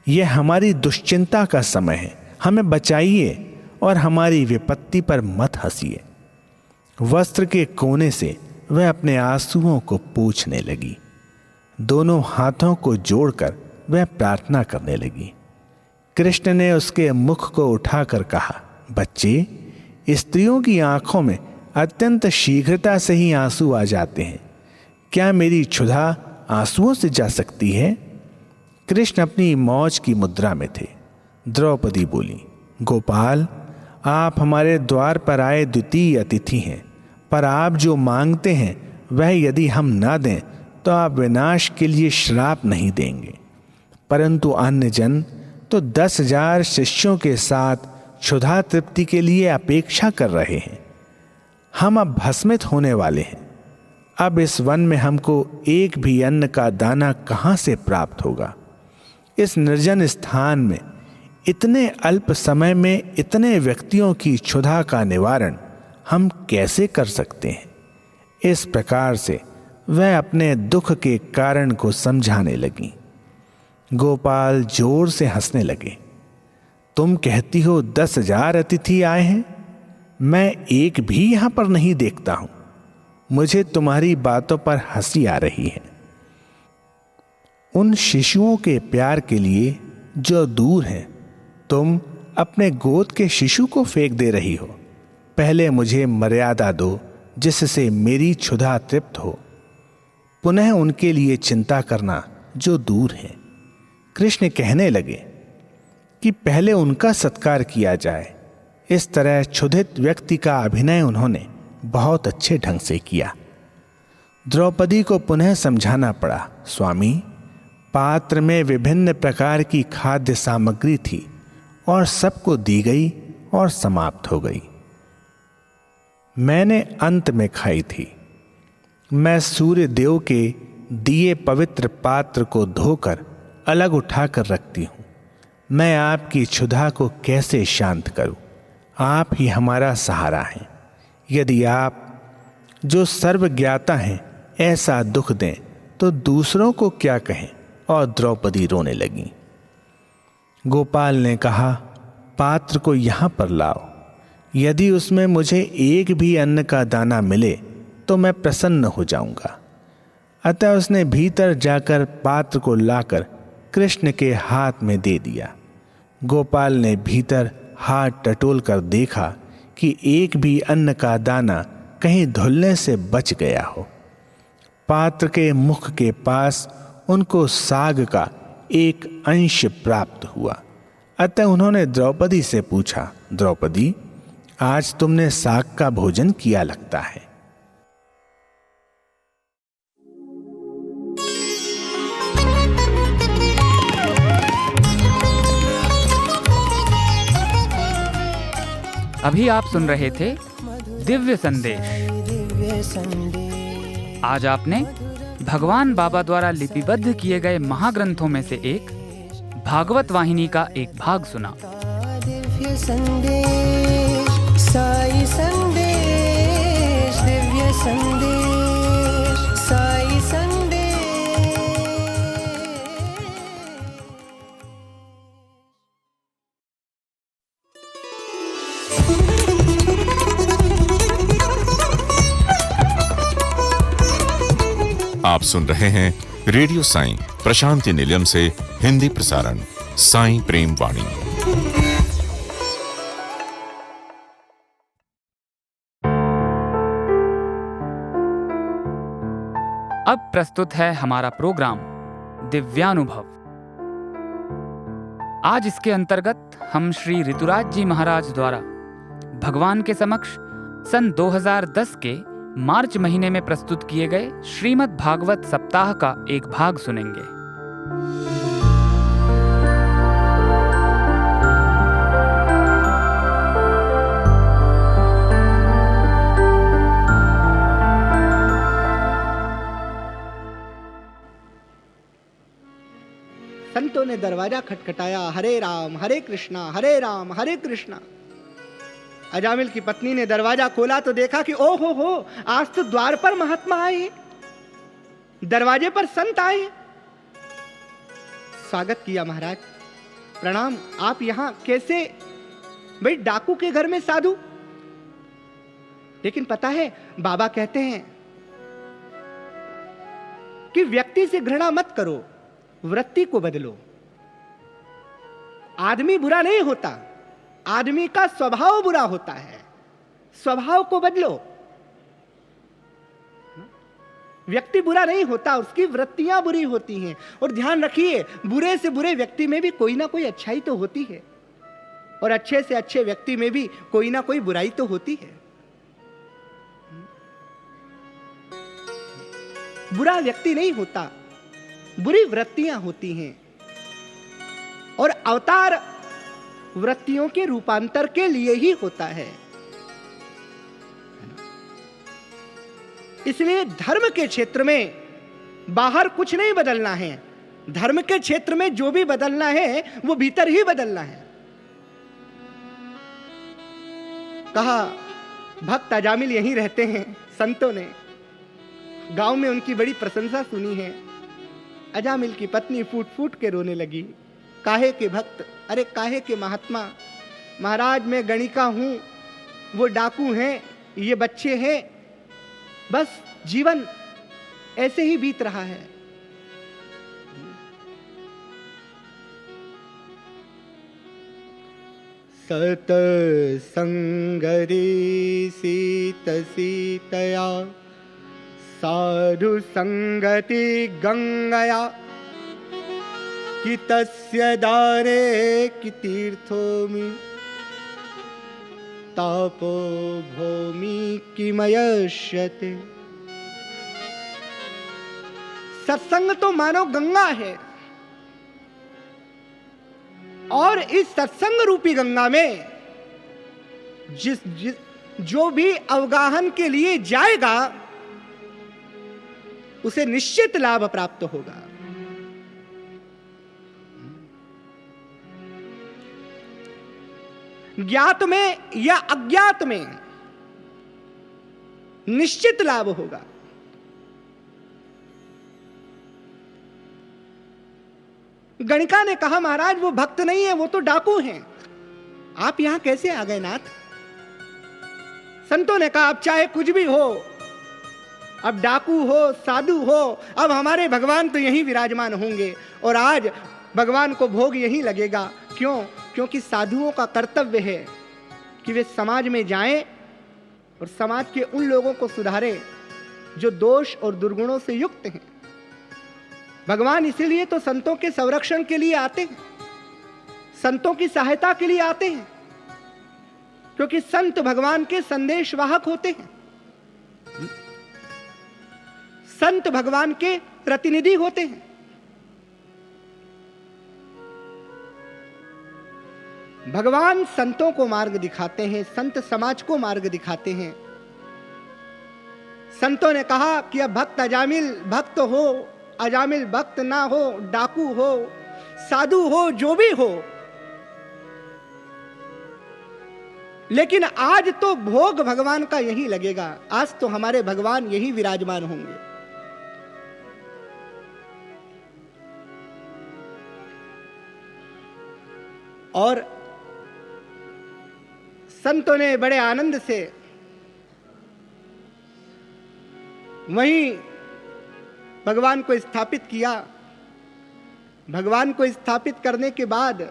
यह हमारी दुश्चिंता का समय है। हमें बचाइए और हमारी विपत्ति पर मत हंसिए। वस्त्र के कोने से वह अपने आंसुओं को पोंछने लगी। दोनों हाथों को जोड़कर वह प्रार्थना करने लगी। कृष्ण ने उसके मुख को उठाकर कहा, बच्चे, स्त्रियों की आंखों में अत्यंत शीघ्रता से ही आंसू आ जाते हैं। क्या मेरी क्षुधा आंसुओं से जा सकती है? कृष्ण अपनी मौज की मुद्रा में थे। द्रौपदी बोली, गोपाल, आप हमारे द्वार पर आए द्वितीय अतिथि हैं, पर आप जो मांगते हैं वह यदि हम ना दें तो आप विनाश के लिए श्राप नहीं देंगे। परंतु अन्य जन तो 10,000 शिष्यों के साथ क्षुधा तृप्ति के लिए अपेक्षा कर रहे हैं। हम अब भस्मित होने वाले हैं। अब इस वन में हमको एक भी अन्न का दाना कहाँ से प्राप्त होगा? इस निर्जन स्थान में इतने अल्प समय में इतने व्यक्तियों की क्षुधा का निवारण हम कैसे कर सकते हैं? इस प्रकार से वह अपने दुख के कारण को समझाने लगी। गोपाल जोर से हंसने लगे। तुम कहती हो 10,000 अतिथि आए हैं, मैं एक भी यहां पर नहीं देखता हूं। मुझे तुम्हारी बातों पर हंसी आ रही है। उन शिशुओं के प्यार के लिए जो दूर हैं, तुम अपने गोद के शिशु को फेंक दे रही हो। पहले मुझे मर्यादा दो जिससे मेरी क्षुधा तृप्त हो। पुनः उनके लिए चिंता करना जो दूर हैं। कृष्ण कहने लगे कि पहले उनका सत्कार किया जाए। इस तरह क्षुधित व्यक्ति का अभिनय उन्होंने बहुत अच्छे ढंग से किया। द्रौपदी को पुनः समझाना पड़ा, स्वामी, पात्र में विभिन्न प्रकार की खाद्य सामग्री थी और सबको दी गई और समाप्त हो गई। मैंने अंत में खाई थी। मैं सूर्य देव के दिए पवित्र पात्र को धोकर अलग उठाकर रखती हूँ। मैं आपकी क्षुधा को कैसे शांत करूं? आप ही हमारा सहारा हैं। यदि आप जो सर्वज्ञाता हैं ऐसा दुख दें तो दूसरों को क्या कहें? और द्रौपदी रोने लगी। गोपाल ने कहा, पात्र को यहाँ पर लाओ। यदि उसमें मुझे एक भी अन्न का दाना मिले तो मैं प्रसन्न हो जाऊंगा। अतः उसने भीतर जाकर पात्र को लाकर कृष्ण के हाथ में दे दिया। गोपाल ने भीतर हाथ टटोल कर देखा कि एक भी अन्न का दाना कहीं धुलने से बच गया हो। पात्र के मुख के पास उनको साग का एक अंश प्राप्त हुआ। अतः उन्होंने द्रौपदी से पूछा, द्रौपदी, आज तुमने साग का भोजन किया लगता है। अभी आप सुन रहे थे दिव्य संदेश। दिव्य संदेश। आज आपने भगवान बाबा द्वारा लिपिबद्ध किए गए महाग्रंथों में से एक भागवत वाहिनी का एक भाग सुना। दिव्य संदेश, साई संदेश। संदेश, साई संदेश। आप सुन रहे हैं रेडियो साईं प्रशांति निलयम से हिंदी प्रसारण साईं प्रेम वाणी। अब प्रस्तुत है हमारा प्रोग्राम दिव्यानुभव। आज इसके अंतर्गत हम श्री ऋतुराज जी महाराज द्वारा भगवान के समक्ष सन 2010 के मार्च महीने में प्रस्तुत किए गए श्रीमद् भागवत सप्ताह का एक भाग सुनेंगे। संतों ने दरवाजा खटखटाया, हरे राम हरे कृष्णा, हरे राम हरे कृष्णा। अजामिल की पत्नी ने दरवाजा खोला तो देखा कि ओ हो, आज तो द्वार पर महात्मा आए, दरवाजे पर संत आए। स्वागत किया, महाराज प्रणाम, आप यहां कैसे? भाई डाकू के घर में साधु। लेकिन पता है बाबा कहते हैं कि व्यक्ति से घृणा मत करो, वृत्ति को बदलो। आदमी बुरा नहीं होता, आदमी का स्वभाव बुरा होता है, स्वभाव को बदलो। व्यक्ति बुरा नहीं होता, उसकी वृत्तियां बुरी होती हैं। और ध्यान रखिए, बुरे से बुरे व्यक्ति में भी कोई ना कोई अच्छाई तो होती है, और अच्छे से अच्छे व्यक्ति में भी कोई ना कोई बुराई तो होती है। बुरा व्यक्ति नहीं होता, बुरी वृत्तियां होती हैं। और अवतार वृत्तियों के रूपांतर के लिए ही होता है। इसलिए धर्म के क्षेत्र में बाहर कुछ नहीं बदलना है, धर्म के क्षेत्र में जो भी बदलना है वो भीतर ही बदलना है। कहा भक्त अजामिल यहीं रहते हैं। संतों ने गांव में उनकी बड़ी प्रशंसा सुनी है। अजामिल की पत्नी फूट फूट के रोने लगी। काहे के भक्त, अरे काहे के महात्मा, महाराज मैं गणिका हूं, वो डाकू हैं, ये बच्चे हैं, बस जीवन ऐसे ही बीत रहा है। सत संगरी सीत सीतया, साधु संगति गंगया, कि तस्य दारे कि तीर्थोमि, तापो भूमि किमयश्यते। सत्संग तो मानो गंगा है, और इस सत्संग रूपी गंगा में जो भी अवगाहन के लिए जाएगा उसे निश्चित लाभ प्राप्त होगा। ज्ञात में या अज्ञात में निश्चित लाभ होगा। गणिका ने कहा महाराज वो भक्त नहीं है, वो तो डाकू हैं, आप यहां कैसे आ गए नाथ? संतों ने कहा अब चाहे कुछ भी हो, अब डाकू हो साधु हो, अब हमारे भगवान तो यहीं विराजमान होंगे, और आज भगवान को भोग यहीं लगेगा। क्यों? क्योंकि साधुओं का कर्तव्य है कि वे समाज में जाएं और समाज के उन लोगों को सुधारें जो दोष और दुर्गुणों से युक्त हैं। भगवान इसीलिए तो संतों के संरक्षण के लिए आते हैं, संतों की सहायता के लिए आते हैं, क्योंकि संत भगवान के संदेश वाहक होते हैं, संत भगवान के प्रतिनिधि होते हैं। भगवान संतों को मार्ग दिखाते हैं, संत समाज को मार्ग दिखाते हैं। संतों ने कहा कि अब भक्त अजामिल भक्त हो, अजामिल भक्त ना हो, डाकू हो, साधु हो, जो भी हो, लेकिन आज तो भोग भगवान का यही लगेगा, आज तो हमारे भगवान यही विराजमान होंगे। और संतों ने बड़े आनंद से वहीं भगवान को स्थापित किया। भगवान को स्थापित करने के बाद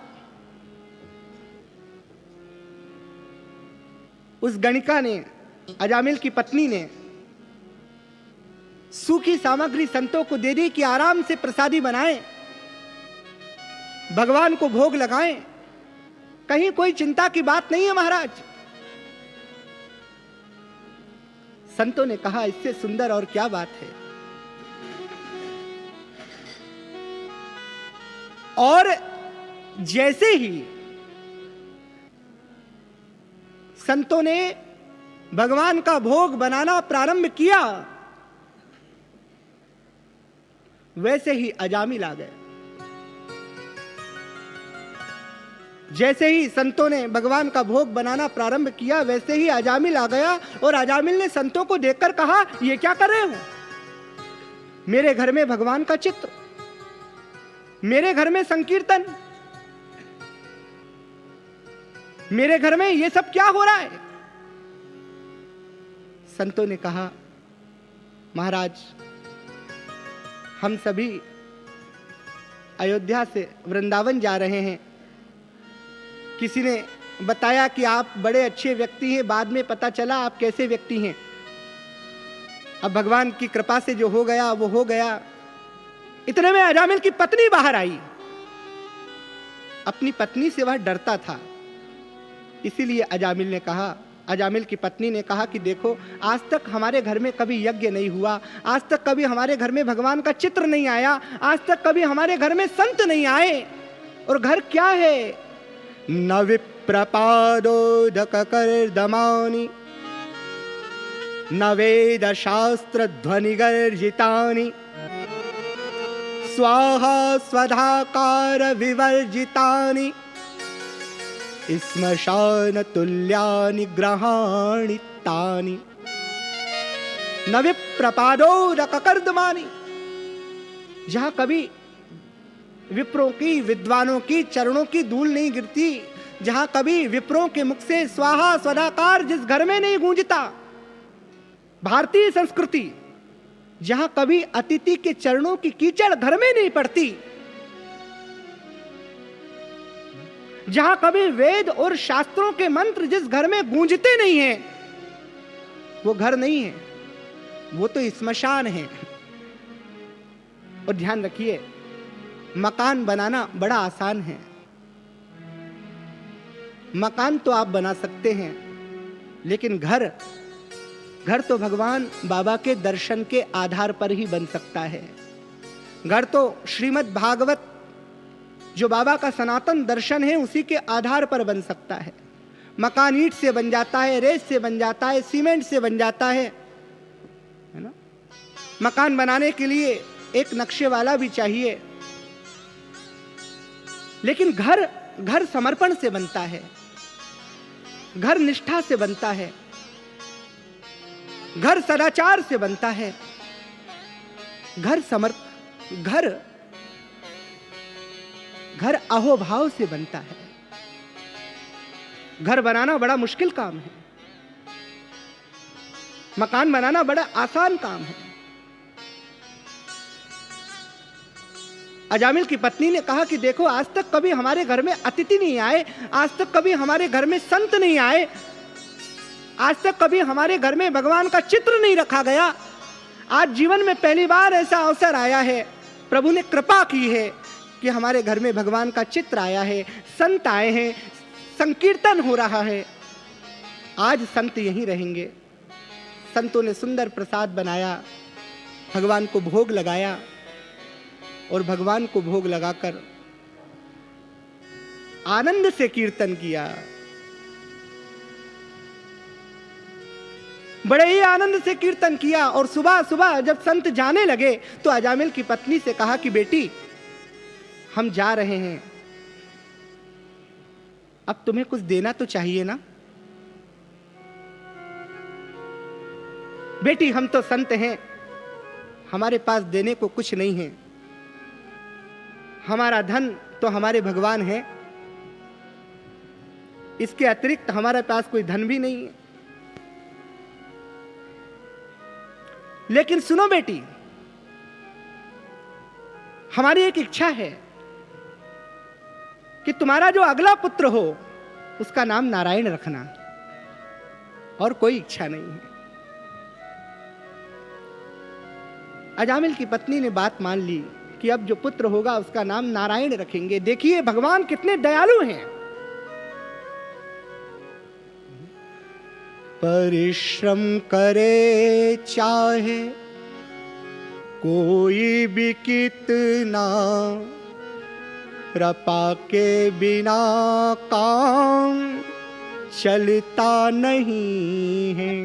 उस गणिका ने, अजामिल की पत्नी ने सूखी सामग्री संतों को दे दी कि आराम से प्रसादी बनाएं, भगवान को भोग लगाएं, कहीं कोई चिंता की बात नहीं है महाराज। संतों ने कहा इससे सुंदर और क्या बात है। और जैसे ही संतों ने भगवान का भोग बनाना प्रारंभ किया, वैसे ही अजामिल आ गए। जैसे ही संतों ने भगवान का भोग बनाना प्रारंभ किया, वैसे ही अजामिल आ गया। और अजामिल ने संतों को देखकर कहा, ये क्या कर रहे हो? मेरे घर में भगवान का चित्र, मेरे घर में संकीर्तन, मेरे घर में ये सब क्या हो रहा है? संतों ने कहा, महाराज, हम सभी अयोध्या से वृंदावन जा रहे हैं। किसी ने बताया कि आप बड़े अच्छे व्यक्ति हैं, बाद में पता चला आप कैसे व्यक्ति हैं। अब भगवान की कृपा से जो हो गया वो हो गया। इतने में अजामिल की पत्नी बाहर आई। अपनी पत्नी से वह डरता था, इसीलिए अजामिल की पत्नी ने कहा कि देखो, आज तक हमारे घर में कभी यज्ञ नहीं हुआ, आज तक कभी हमारे घर में भगवान का चित्र नहीं आया, आज तक कभी हमारे घर में संत नहीं आए। और घर क्या है? न विप्रपादोदक कर्दमानि न वेद शास्त्र ध्वनि गर्जितानि स्वाहा स्वधाकार विवर्जितानि श्मशान तुल्यानि ग्रहाणि तानि न विप्रपादोदक कर्दमानि। जहां कभी विप्रों की, विद्वानों की चरणों की धूल नहीं गिरती, जहां कभी विप्रों के मुख से स्वाहा स्वधाकार जिस घर में नहीं गूंजता, भारतीय संस्कृति, जहां कभी अतिथि के चरणों की कीचड़ घर में नहीं पड़ती, जहां कभी वेद और शास्त्रों के मंत्र जिस घर में गूंजते नहीं हैं, वो घर नहीं है, वो तो स्मशान है। और ध्यान रखिए, मकान बनाना बड़ा आसान है। मकान तो आप बना सकते हैं, लेकिन घर तो भगवान बाबा के दर्शन के आधार पर ही बन सकता है। घर तो श्रीमद् भागवत, जो बाबा का सनातन दर्शन है, उसी के आधार पर बन सकता है। मकान ईंट से बन जाता है, रेत से बन जाता है, सीमेंट से बन जाता है ना। मकान बनाने के लिए एक नक्शे वाला भी चाहिए, लेकिन घर समर्पण से बनता है, घर निष्ठा से बनता है, घर सदाचार से बनता है, घर अहोभाव से बनता है। घर बनाना बड़ा मुश्किल काम है, मकान बनाना बड़ा आसान काम है। अजामिल की पत्नी ने कहा कि देखो, आज तक कभी हमारे घर में अतिथि नहीं आए, आज तक कभी हमारे घर में संत नहीं आए, आज तक कभी हमारे घर में भगवान का चित्र नहीं रखा गया। आज जीवन में पहली बार ऐसा अवसर आया है, प्रभु ने कृपा की है कि हमारे घर में भगवान का चित्र आया है, संत आए हैं, संकीर्तन हो रहा है। आज संत यहीं रहेंगे। संतों ने सुंदर प्रसाद बनाया, भगवान को भोग लगाया, और भगवान को भोग लगाकर आनंद से कीर्तन किया। बड़े ही आनंद से कीर्तन किया। और सुबह सुबह जब संत जाने लगे तो अजामिल की पत्नी से कहा कि बेटी, हम जा रहे हैं, अब तुम्हें कुछ देना तो चाहिए ना। बेटी हम तो संत हैं, हमारे पास देने को कुछ नहीं है। हमारा धन तो हमारे भगवान है, इसके अतिरिक्त हमारे पास कोई धन भी नहीं है। लेकिन सुनो बेटी, हमारी एक इच्छा है कि तुम्हारा जो अगला पुत्र हो उसका नाम नारायण रखना, और कोई इच्छा नहीं है। अजामिल की पत्नी ने बात मान ली कि अब जो पुत्र होगा उसका नाम नारायण रखेंगे। देखिए भगवान कितने दयालु हैं। परिश्रम करे चाहे कोई भी कितना, कृपा के बिना काम चलता नहीं है।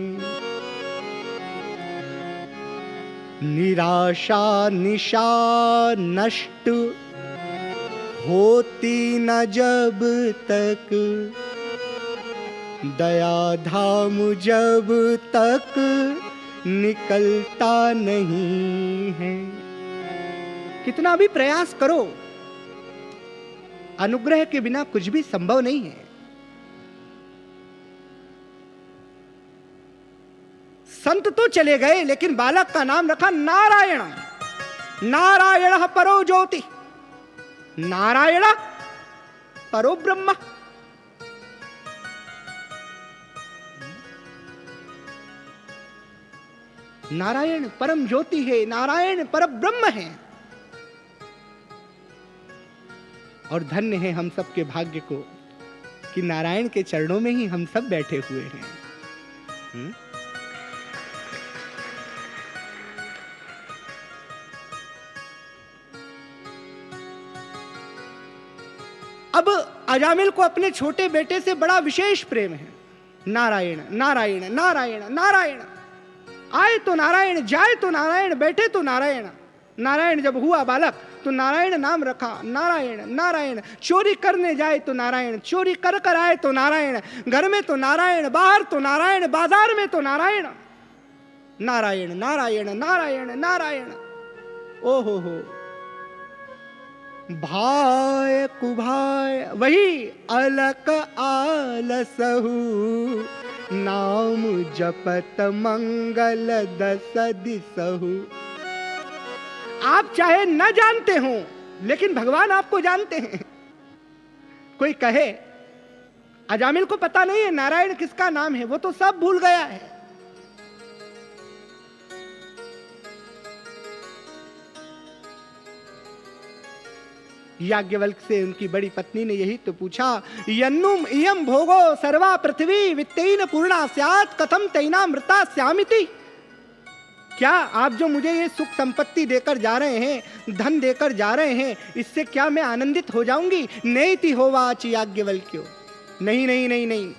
निराशा निशा नष्ट होती न जब तक, दया धाम जब तक निकलता नहीं है। कितना भी प्रयास करो, अनुग्रह के बिना कुछ भी संभव नहीं है। संत तो चले गए, लेकिन बालक का नाम रखा नारायण। नारायण परो ज्योति, नारायण परो ब्रह्म। नारायण परम ज्योति है, नारायण पर ब्रह्म है। और धन्य है हम सब के भाग्य को कि नारायण के चरणों में ही हम सब बैठे हुए हैं। अब अजामिल को अपने छोटे बेटे से बड़ा विशेष प्रेम है। नारायण नारायण नारायण नारायण, आए तो नारायण, जाए तो नारायण, बैठे तो नारायण। नारायण जब हुआ बालक तो नारायण नाम रखा। नारायण नारायण, चोरी करने जाए तो नारायण, चोरी कर कर आए तो नारायण, घर में तो नारायण, बाहर तो नारायण, बाजार में तो नारायण। नारायण नारायण नारायण नारायण। ओहो हो, भाय कुभाय वही अलक आलसहु, नाम जपत मंगल दस दिसहु। आप चाहे न जानते हो, लेकिन भगवान आपको जानते हैं। कोई कहे अजामिल को पता नहीं है नारायण किसका नाम है, वो तो सब भूल गया है। याज्ञवल्क्य से उनकी बड़ी पत्नी ने यही तो पूछा, यन्नुम इयम भोगो सर्वा पृथ्वी वित्तेन पूर्णा स्यात् कथम तैना मृता स्यामिति। क्या आप जो मुझे ये सुख संपत्ति देकर जा रहे हैं, धन देकर जा रहे हैं, इससे क्या मैं आनंदित हो जाऊंगी? नेति होवाच याज्ञवल्क्यो, नहीं नहीं नहीं नहीं,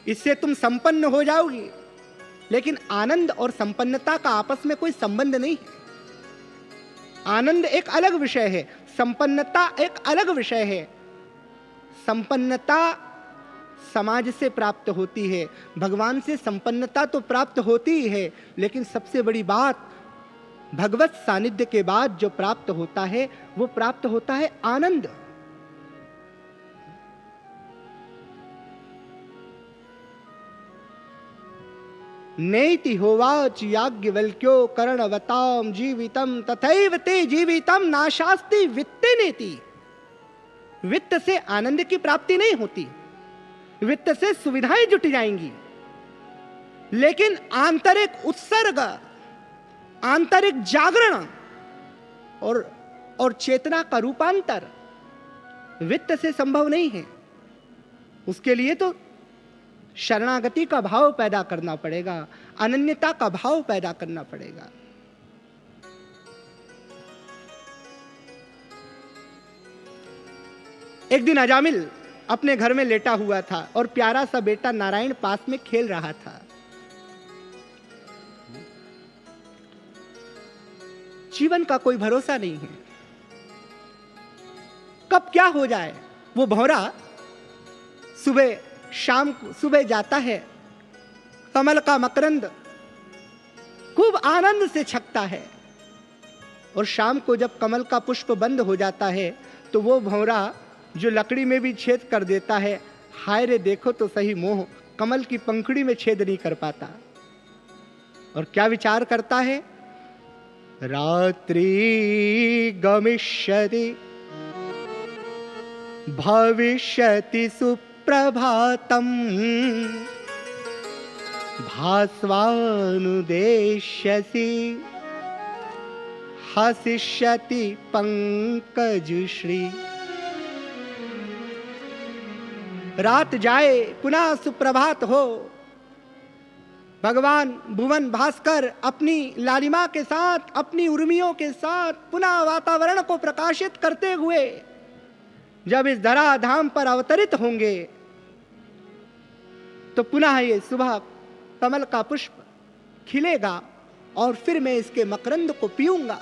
इससे तुम संपन्न हो जाओगी, लेकिन आनंद और संपन्नता का आपस में कोई संबंध नहीं है। आनंद एक अलग विषय है, संपन्नता एक अलग विषय है। संपन्नता समाज से प्राप्त होती है, भगवान से संपन्नता तो प्राप्त होती ही है, लेकिन सबसे बड़ी बात भगवत सानिध्य के बाद जो प्राप्त होता है वो प्राप्त होता है आनंद। नेति होवाच याज्ञवल्क्यो कर्णवताम जीवितम तथैव ते जीवितम नाशास्ति वित्ते नेति। वित्त से आनंद की प्राप्ति नहीं होती, वित्त से सुविधाएं जुट जाएंगी, लेकिन आंतरिक उत्सर्ग, आंतरिक जागरण और चेतना का रूपांतर वित्त से संभव नहीं है। उसके लिए तो शरणागति का भाव पैदा करना पड़ेगा, अनन्यता का भाव पैदा करना पड़ेगा। एक दिन अजामिल अपने घर में लेटा हुआ था और प्यारा सा बेटा नारायण पास में खेल रहा था। जीवन का कोई भरोसा नहीं है, कब क्या हो जाए। वो भौरा सुबह शाम सुबह जाता है, कमल का मकरंद खूब आनंद से छकता है। और शाम को जब कमल का पुष्प बंद हो जाता है तो वो भंवरा जो लकड़ी में भी छेद कर देता है, हाय रे देखो तो सही मोह, कमल की पंखुड़ी में छेद नहीं कर पाता। और क्या विचार करता है? रात्रि गमिष्यति भविष्यति सुप्रभातम भास्वानुदेश्यसि हसिष्यति पंकजश्री। रात जाए पुनः सुप्रभात हो, भगवान भुवन भास्कर अपनी लालिमा के साथ, अपनी उर्मियों के साथ पुनः वातावरण को प्रकाशित करते हुए जब इस धरा धाम पर अवतरित होंगे तो पुनः ये सुबह कमल का पुष्प खिलेगा और फिर मैं इसके मकरंद को पीऊंगा।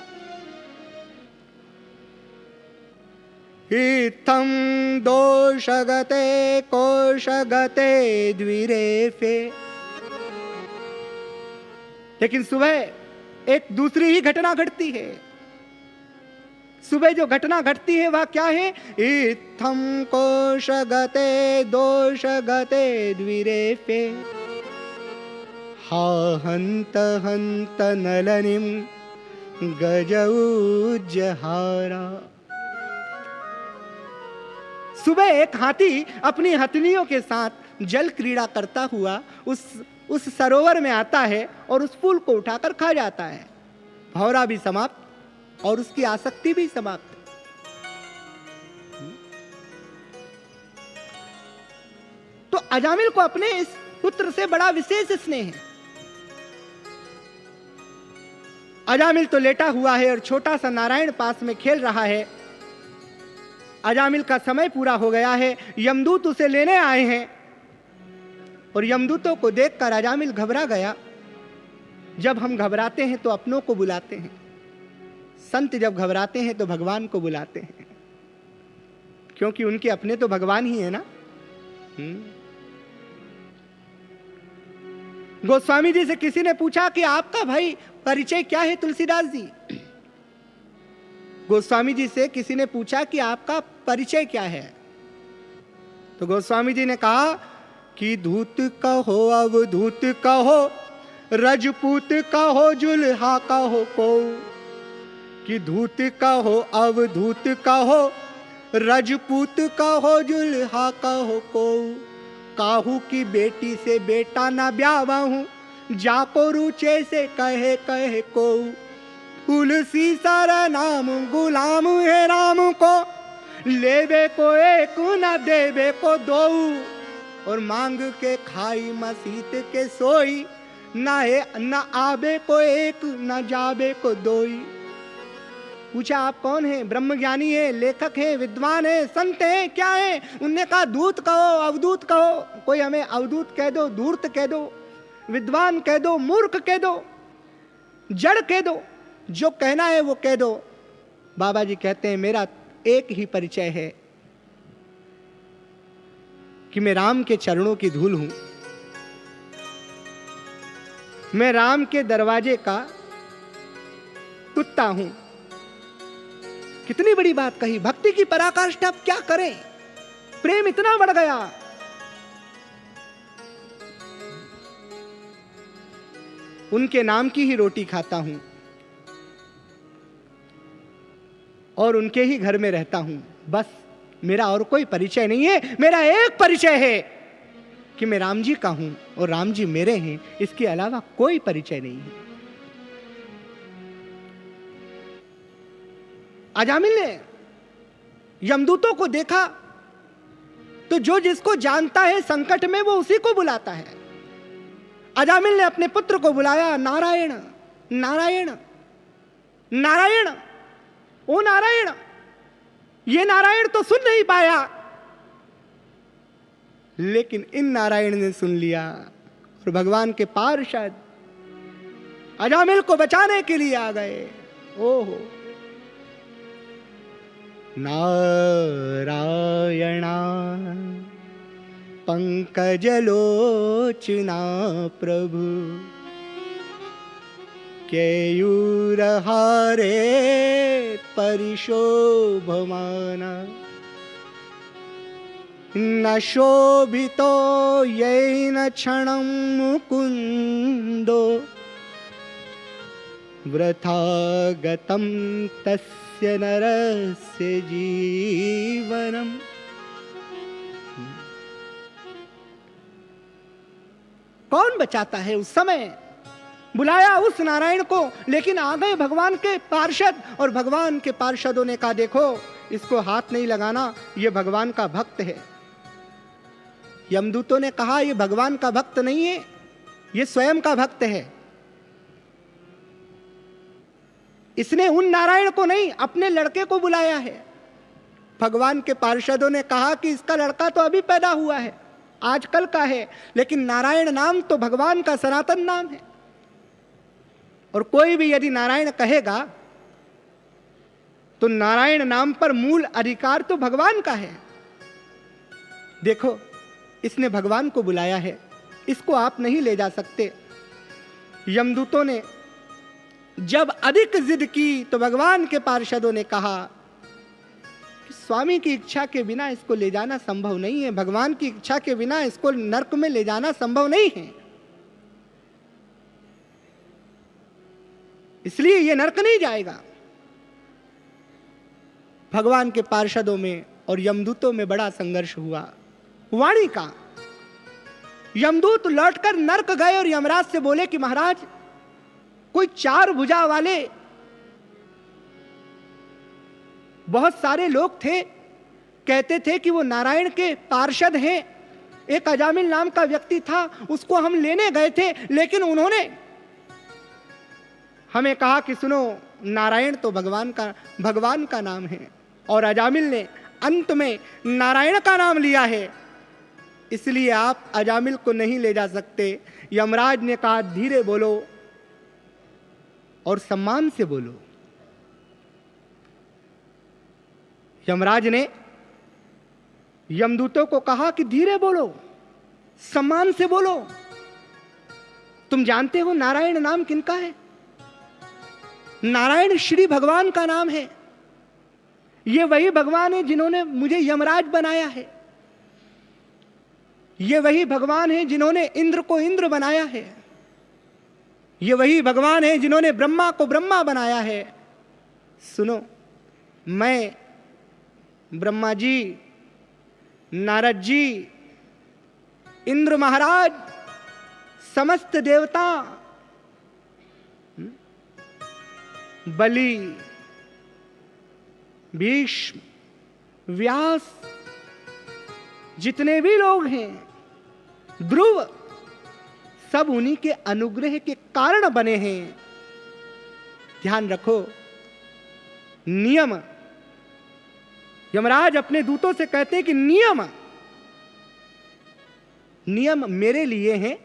इत्थं दोषगते कोशगते द्विरेफे। लेकिन सुबह एक दूसरी ही घटना घटती है। सुबह जो घटना घटती है वह क्या है? इत्थं कोशगते दोषगते द्विरेफे हा हंत हंत नलनिम गजउज्जहारा। सुबह एक हाथी अपनी हथनियों के साथ जल क्रीड़ा करता हुआ उस सरोवर में आता है और उस फूल को उठाकर खा जाता है। भंवरा भी समाप्त और उसकी आसक्ति भी समाप्त। तो अजामिल को अपने इस पुत्र से बड़ा विशेष स्नेह है। अजामिल तो लेटा हुआ है और छोटा सा नारायण पास में खेल रहा है। अजामिल का समय पूरा हो गया है, यमदूत उसे लेने आए हैं और यमदूतों को देखकर अजामिल घबरा गया। जब हम घबराते हैं तो अपनों को बुलाते हैं, संत जब घबराते हैं तो भगवान को बुलाते हैं, क्योंकि उनके अपने तो भगवान ही है ना। गोस्वामी जी से किसी ने पूछा कि आपका भाई परिचय क्या है तुलसीदास जी। गोस्वामी जी से किसी ने पूछा कि आपका परिचय क्या है, तो गोस्वामी जी ने कहा कि धूत कहो अवधूत कहो रजपूत कहो जुल्हा कहो को, कि धूत कहो अवधूत कहो रजपूत कहो जुल्हा कहो को, काहू की बेटी से बेटा न ब्याहूं जाको रुचे से कहे कहे को, तुलसी सारा नाम गुलाम है राम को, लेवे को एक न देवे को दो, और मांग के खाई मसीत के सोई, न आबे को एक न जाबे को दोई। पूछा आप कौन हैं? ब्रह्मज्ञानी है, लेखक है, विद्वान है, संत है, क्या है? उनने कहा दूत कहो अवधूत कहो, कोई हमें अवधूत कह दो, धूर्त कह दो, विद्वान कह दो, मूर्ख कह दो, जड़ कह दो, जो कहना है वो कह दो। बाबा जी कहते हैं मेरा एक ही परिचय है कि मैं राम के चरणों की धूल हूं, मैं राम के दरवाजे का कुत्ता हूं। कितनी बड़ी बात कही, भक्ति की पराकाष्ठा। अब क्या करें, प्रेम इतना बढ़ गया। उनके नाम की ही रोटी खाता हूं और उनके ही घर में रहता हूं, बस मेरा और कोई परिचय नहीं है। मेरा एक परिचय है कि मैं राम जी का हूं और राम जी मेरे हैं, इसके अलावा कोई परिचय नहीं है। अजामिल ने यमदूतों को देखा तो जो जिसको जानता है संकट में वो उसी को बुलाता है। अजामिल ने अपने पुत्र को बुलाया, नारायण नारायण नारायण, ओ नारायण। ये नारायण तो सुन नहीं पाया, लेकिन इन नारायण ने सुन लिया और भगवान के पार्षद अजामिल को बचाने के लिए आ गए। ओहो, नारायणा पंकजलोचना प्रभु केयूरहारे परिशोभमाना न शोभितो येन क्षणं मुकुन्दो वृथा गतं तस्य नरस्य जीवनम्। कौन बचाता है उस समय? बुलाया उस नारायण को, लेकिन आ गए भगवान के पार्षद, और भगवान के पार्षदों ने कहा देखो इसको हाथ नहीं लगाना, ये भगवान का भक्त है। यमदूतों ने कहा ये भगवान का भक्त नहीं है, ये स्वयं का भक्त है। इसने उन नारायण को नहीं, अपने लड़के को बुलाया है। भगवान के पार्षदों ने कहा कि इसका लड़का तो अभी पैदा हुआ है, आजकल का है, लेकिन नारायण नाम तो भगवान का सनातन नाम है, और कोई भी यदि नारायण कहेगा तो नारायण नाम पर मूल अधिकार तो भगवान का है। देखो इसने भगवान को बुलाया है, इसको आप नहीं ले जा सकते। यमदूतों ने जब अधिक जिद की तो भगवान के पार्षदों ने कहा कि स्वामी की इच्छा के बिना इसको ले जाना संभव नहीं है, भगवान की इच्छा के बिना इसको नरक में ले जाना संभव नहीं है, इसलिए यह नरक नहीं जाएगा। भगवान के पार्षदों में और यमदूतों में बड़ा संघर्ष हुआ। वाणी का यमदूत लौटकर नरक गए और यमराज से बोले कि महाराज कोई 4 भुजा वाले बहुत सारे लोग थे, कहते थे कि वो नारायण के पार्षद हैं। एक अजामिल नाम का व्यक्ति था, उसको हम लेने गए थे, लेकिन उन्होंने हमें कहा कि सुनो नारायण तो भगवान का नाम है, और अजामिल ने अंत में नारायण का नाम लिया है, इसलिए आप अजामिल को नहीं ले जा सकते। यमराज ने कहा धीरे बोलो और सम्मान से बोलो। यमराज ने यमदूतों को कहा कि धीरे बोलो, सम्मान से बोलो। तुम जानते हो नारायण नाम किनका है? नारायण श्री भगवान का नाम है। ये वही भगवान है जिन्होंने मुझे यमराज बनाया है, ये वही भगवान है जिन्होंने इंद्र को इंद्र बनाया है, ये वही भगवान है जिन्होंने ब्रह्मा को ब्रह्मा बनाया है। सुनो, मैं, ब्रह्मा जी, नारद जी, इंद्र महाराज, समस्त देवता, बलि, भीष्म, व्यास, जितने भी लोग हैं, ध्रुव, सब उन्हीं के अनुग्रह के कारण बने हैं। ध्यान रखो, नियम, यमराज अपने दूतों से कहते हैं कि नियम मेरे लिए हैं,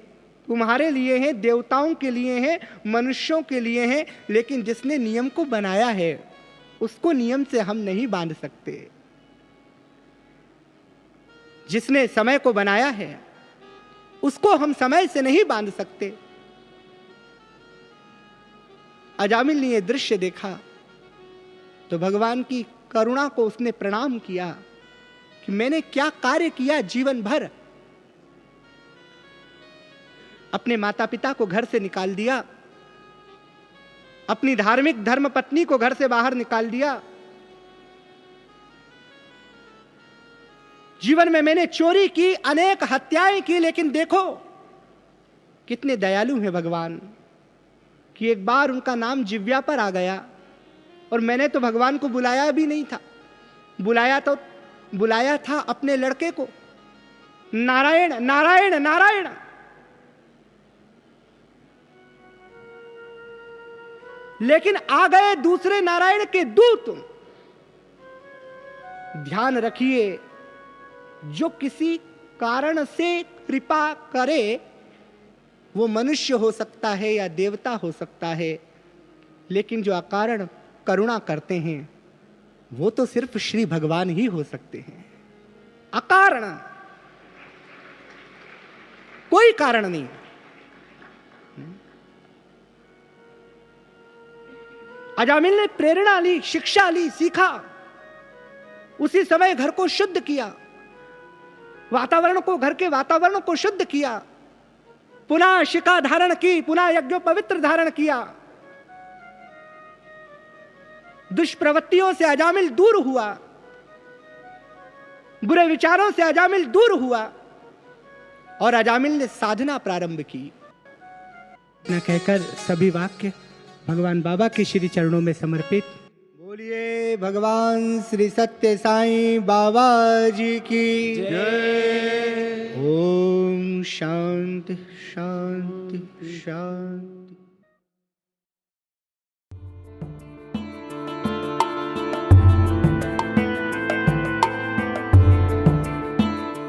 तुम्हारे लिए हैं, देवताओं के लिए हैं, मनुष्यों के लिए हैं, लेकिन जिसने नियम को बनाया है उसको नियम से हम नहीं बांध सकते। जिसने समय को बनाया है उसको हम समय से नहीं बांध सकते। अजामिल ने यह दृश्य देखा तो भगवान की करुणा को उसने प्रणाम किया कि मैंने क्या कार्य किया जीवन भर। अपने माता पिता को घर से निकाल दिया, अपनी धार्मिक धर्म पत्नी को घर से बाहर निकाल दिया, जीवन में मैंने चोरी की, अनेक हत्याएं की, लेकिन देखो कितने दयालु हैं भगवान कि एक बार उनका नाम जिव्या पर आ गया। और मैंने तो भगवान को बुलाया भी नहीं था, बुलाया था अपने लड़के को, नारायण नारायण नारायण। लेकिन आ गए दूसरे नारायण के दूत। ध्यान रखिए, जो किसी कारण से कृपा करे वो मनुष्य हो सकता है या देवता हो सकता है, लेकिन जो अकारण करुणा करते हैं वो तो सिर्फ श्री भगवान ही हो सकते हैं। अकारण, कोई कारण नहीं। अजामिल ने प्रेरणा ली, शिक्षा ली, सीखा। उसी समय घर को शुद्ध किया, वातावरण को, घर के वातावरण को शुद्ध किया, पुनः शिखा धारण की, पुनः यज्ञोपवित्र धारण किया। दुष्प्रवृत्तियों से अजामिल दूर हुआ, बुरे विचारों से अजामिल दूर हुआ और अजामिल ने साधना प्रारंभ की। न कहकर सभी वाक्य भगवान बाबा के श्री चरणों में समर्पित। बोलिए भगवान श्री सत्य साईं बाबा जी की जय। ओम शांति शांति शांति।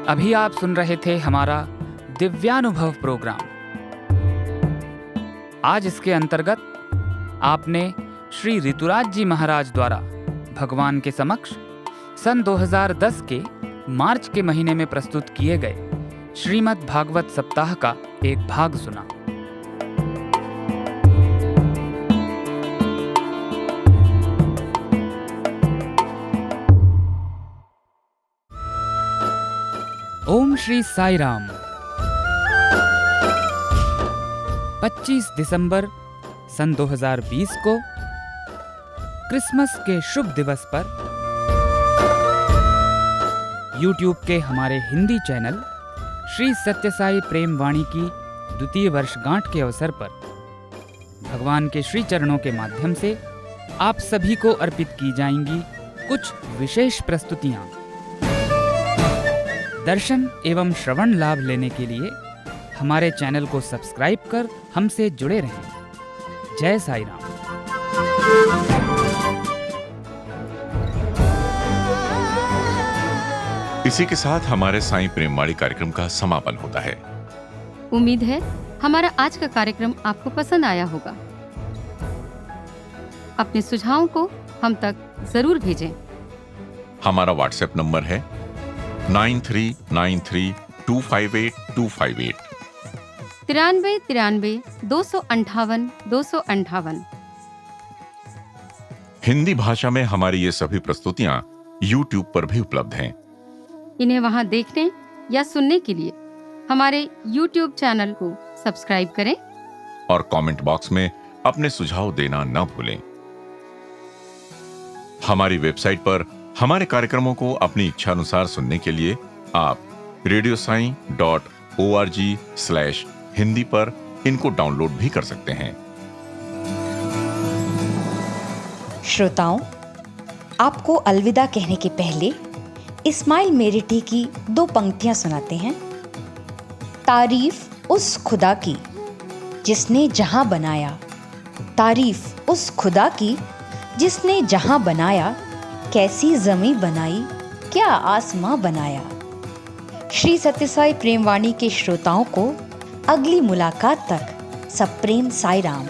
अभी आप सुन रहे थे हमारा दिव्यानुभव प्रोग्राम। आज इसके अंतर्गत आपने श्री ऋतुराज जी महाराज द्वारा भगवान के समक्ष सन 2010 के मार्च के महीने में प्रस्तुत किए गए श्रीमद् भागवत सप्ताह का एक भाग सुना। ओम श्री साई राम। 25 दिसंबर सन 2020 को क्रिसमस के शुभ दिवस पर YouTube के हमारे हिंदी चैनल श्री सत्य साई प्रेम वाणी की द्वितीय वर्षगांठ के अवसर पर भगवान के श्री चरणों के माध्यम से आप सभी को अर्पित की जाएंगी कुछ विशेष प्रस्तुतियां। दर्शन एवं श्रवण लाभ लेने के लिए हमारे चैनल को सब्सक्राइब कर हमसे जुड़े रहें। जय साई राम। इसी के साथ हमारे साईं प्रेमवाणी कार्यक्रम का समापन होता है। उम्मीद है हमारा आज का कार्यक्रम आपको पसंद आया होगा। अपने सुझावों को हम तक जरूर भेजें। हमारा व्हाट्सएप नंबर है 9393258258 93 258 258। हिंदी भाषा में हमारी ये सभी प्रस्तुतियां YouTube पर भी उपलब्ध हैं। इन्हें वहां देखने या सुनने के लिए हमारे YouTube चैनल को सब्सक्राइब करें और कमेंट बॉक्स में अपने सुझाव देना न भूलें। हमारी वेबसाइट पर हमारे कार्यक्रमों को अपनी इच्छा अनुसार सुनने के लिए आप radiosai.org/hindi पर इनको डाउनलोड भी कर सकते हैं। श्रोताओं, आपको अलविदा कहने के पहले इस्माइल मेरिटी की 2 पंक्तियां सुनाते हैं। तारीफ उस खुदा की जिसने जहां बनाया, तारीफ उस खुदा की जिसने जहां बनाया, कैसी ज़मीं बनाई, क्या आसमां बनाया। श्री सत्य साई प्रेमवाणी के श्रोताओं को अगली मुलाकात तक सब प्रेम साई राम।